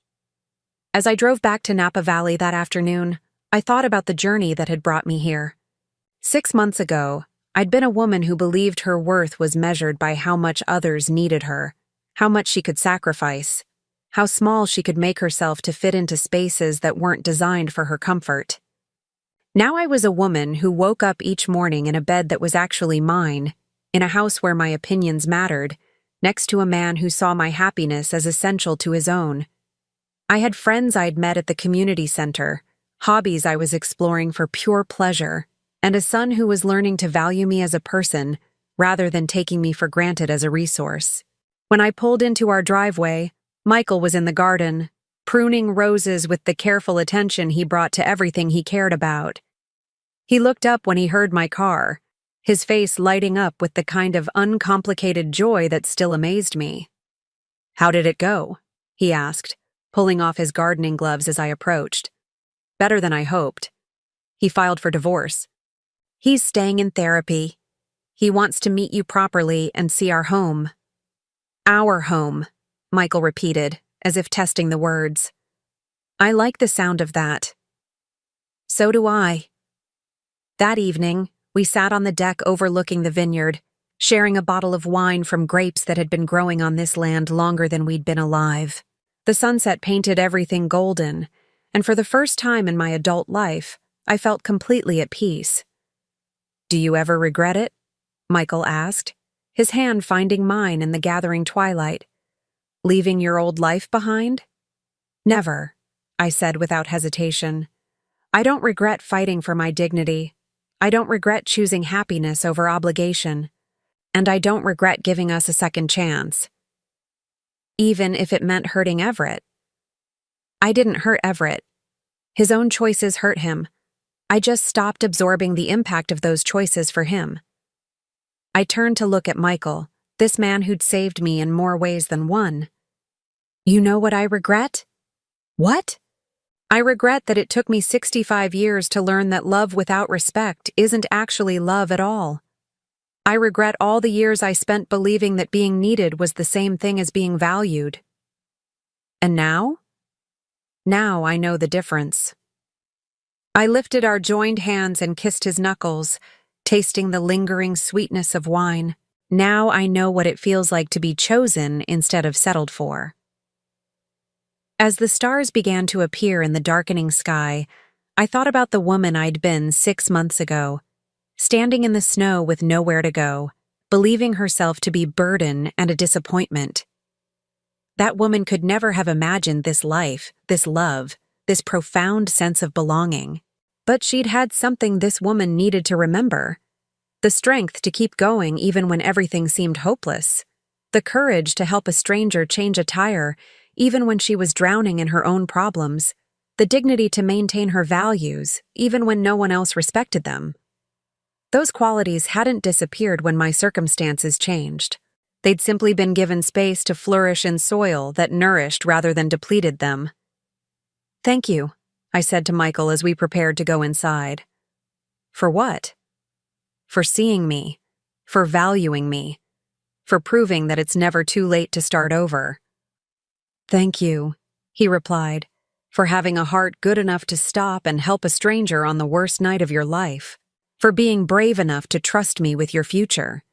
As I drove back to Napa Valley that afternoon, I thought about the journey that had brought me here. 6 months ago, I'd been a woman who believed her worth was measured by how much others needed her, how much she could sacrifice, how small she could make herself to fit into spaces that weren't designed for her comfort. Now I was a woman who woke up each morning in a bed that was actually mine, in a house where my opinions mattered, next to a man who saw my happiness as essential to his own. I had friends I'd met at the community center, hobbies I was exploring for pure pleasure, and a son who was learning to value me as a person rather than taking me for granted as a resource. When I pulled into our driveway, Michael was in the garden, pruning roses with the careful attention he brought to everything he cared about. He looked up when he heard my car, his face lighting up with the kind of uncomplicated joy that still amazed me. How did it go? He asked, pulling off his gardening gloves as I approached. Better than I hoped. He filed for divorce. He's staying in therapy. He wants to meet you properly and see our home. Our home, Michael repeated, as if testing the words. I like the sound of that. So do I. That evening, we sat on the deck overlooking the vineyard, sharing a bottle of wine from grapes that had been growing on this land longer than we'd been alive. The sunset painted everything golden, and for the first time in my adult life, I felt completely at peace. Do you ever regret it? Michael asked, his hand finding mine in the gathering twilight. Leaving your old life behind? Never, I said without hesitation. I don't regret fighting for my dignity. I don't regret choosing happiness over obligation. And I don't regret giving us a second chance. Even if it meant hurting Everett. I didn't hurt Everett. His own choices hurt him. I just stopped absorbing the impact of those choices for him. I turned to look at Michael, this man who'd saved me in more ways than one. You know what I regret? What? I regret that it took me 65 years to learn that love without respect isn't actually love at all. I regret all the years I spent believing that being needed was the same thing as being valued. And now? Now I know the difference. I lifted our joined hands and kissed his knuckles, tasting the lingering sweetness of wine. Now I know what it feels like to be chosen instead of settled for. As the stars began to appear in the darkening sky, I thought about the woman I'd been 6 months ago, standing in the snow with nowhere to go, believing herself to be burden and a disappointment. That woman could never have imagined this life, this love, this profound sense of belonging. But she'd had something this woman needed to remember. The strength to keep going even when everything seemed hopeless. The courage to help a stranger change a tire even when she was drowning in her own problems. The dignity to maintain her values even when no one else respected them. Those qualities hadn't disappeared when my circumstances changed. They'd simply been given space to flourish in soil that nourished rather than depleted them. Thank you, I said to Michael as we prepared to go inside. For what? For seeing me, for valuing me, for proving that it's never too late to start over. Thank you, he replied, for having a heart good enough to stop and help a stranger on the worst night of your life, for being brave enough to trust me with your future,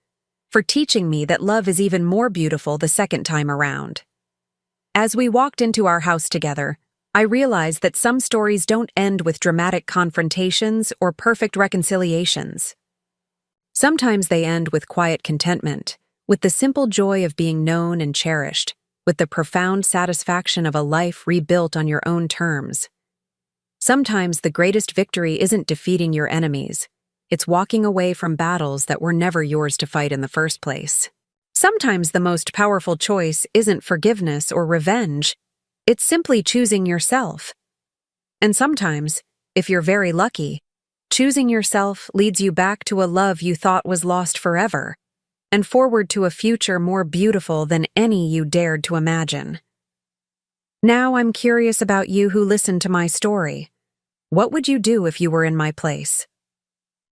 for teaching me that love is even more beautiful the second time around. As we walked into our house together, I realized that some stories don't end with dramatic confrontations or perfect reconciliations. Sometimes they end with quiet contentment, with the simple joy of being known and cherished, with the profound satisfaction of a life rebuilt on your own terms. Sometimes the greatest victory isn't defeating your enemies. It's walking away from battles that were never yours to fight in the first place. Sometimes the most powerful choice isn't forgiveness or revenge. It's simply choosing yourself. And sometimes, if you're very lucky, choosing yourself leads you back to a love you thought was lost forever, and forward to a future more beautiful than any you dared to imagine. Now I'm curious about you who listened to my story. What would you do if you were in my place?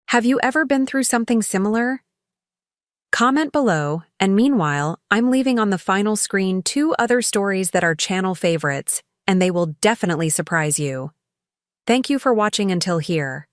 Have you ever been through something similar? Comment below, and meanwhile, I'm leaving on the final screen 2 other stories that are channel favorites, and they will definitely surprise you. Thank you for watching until here.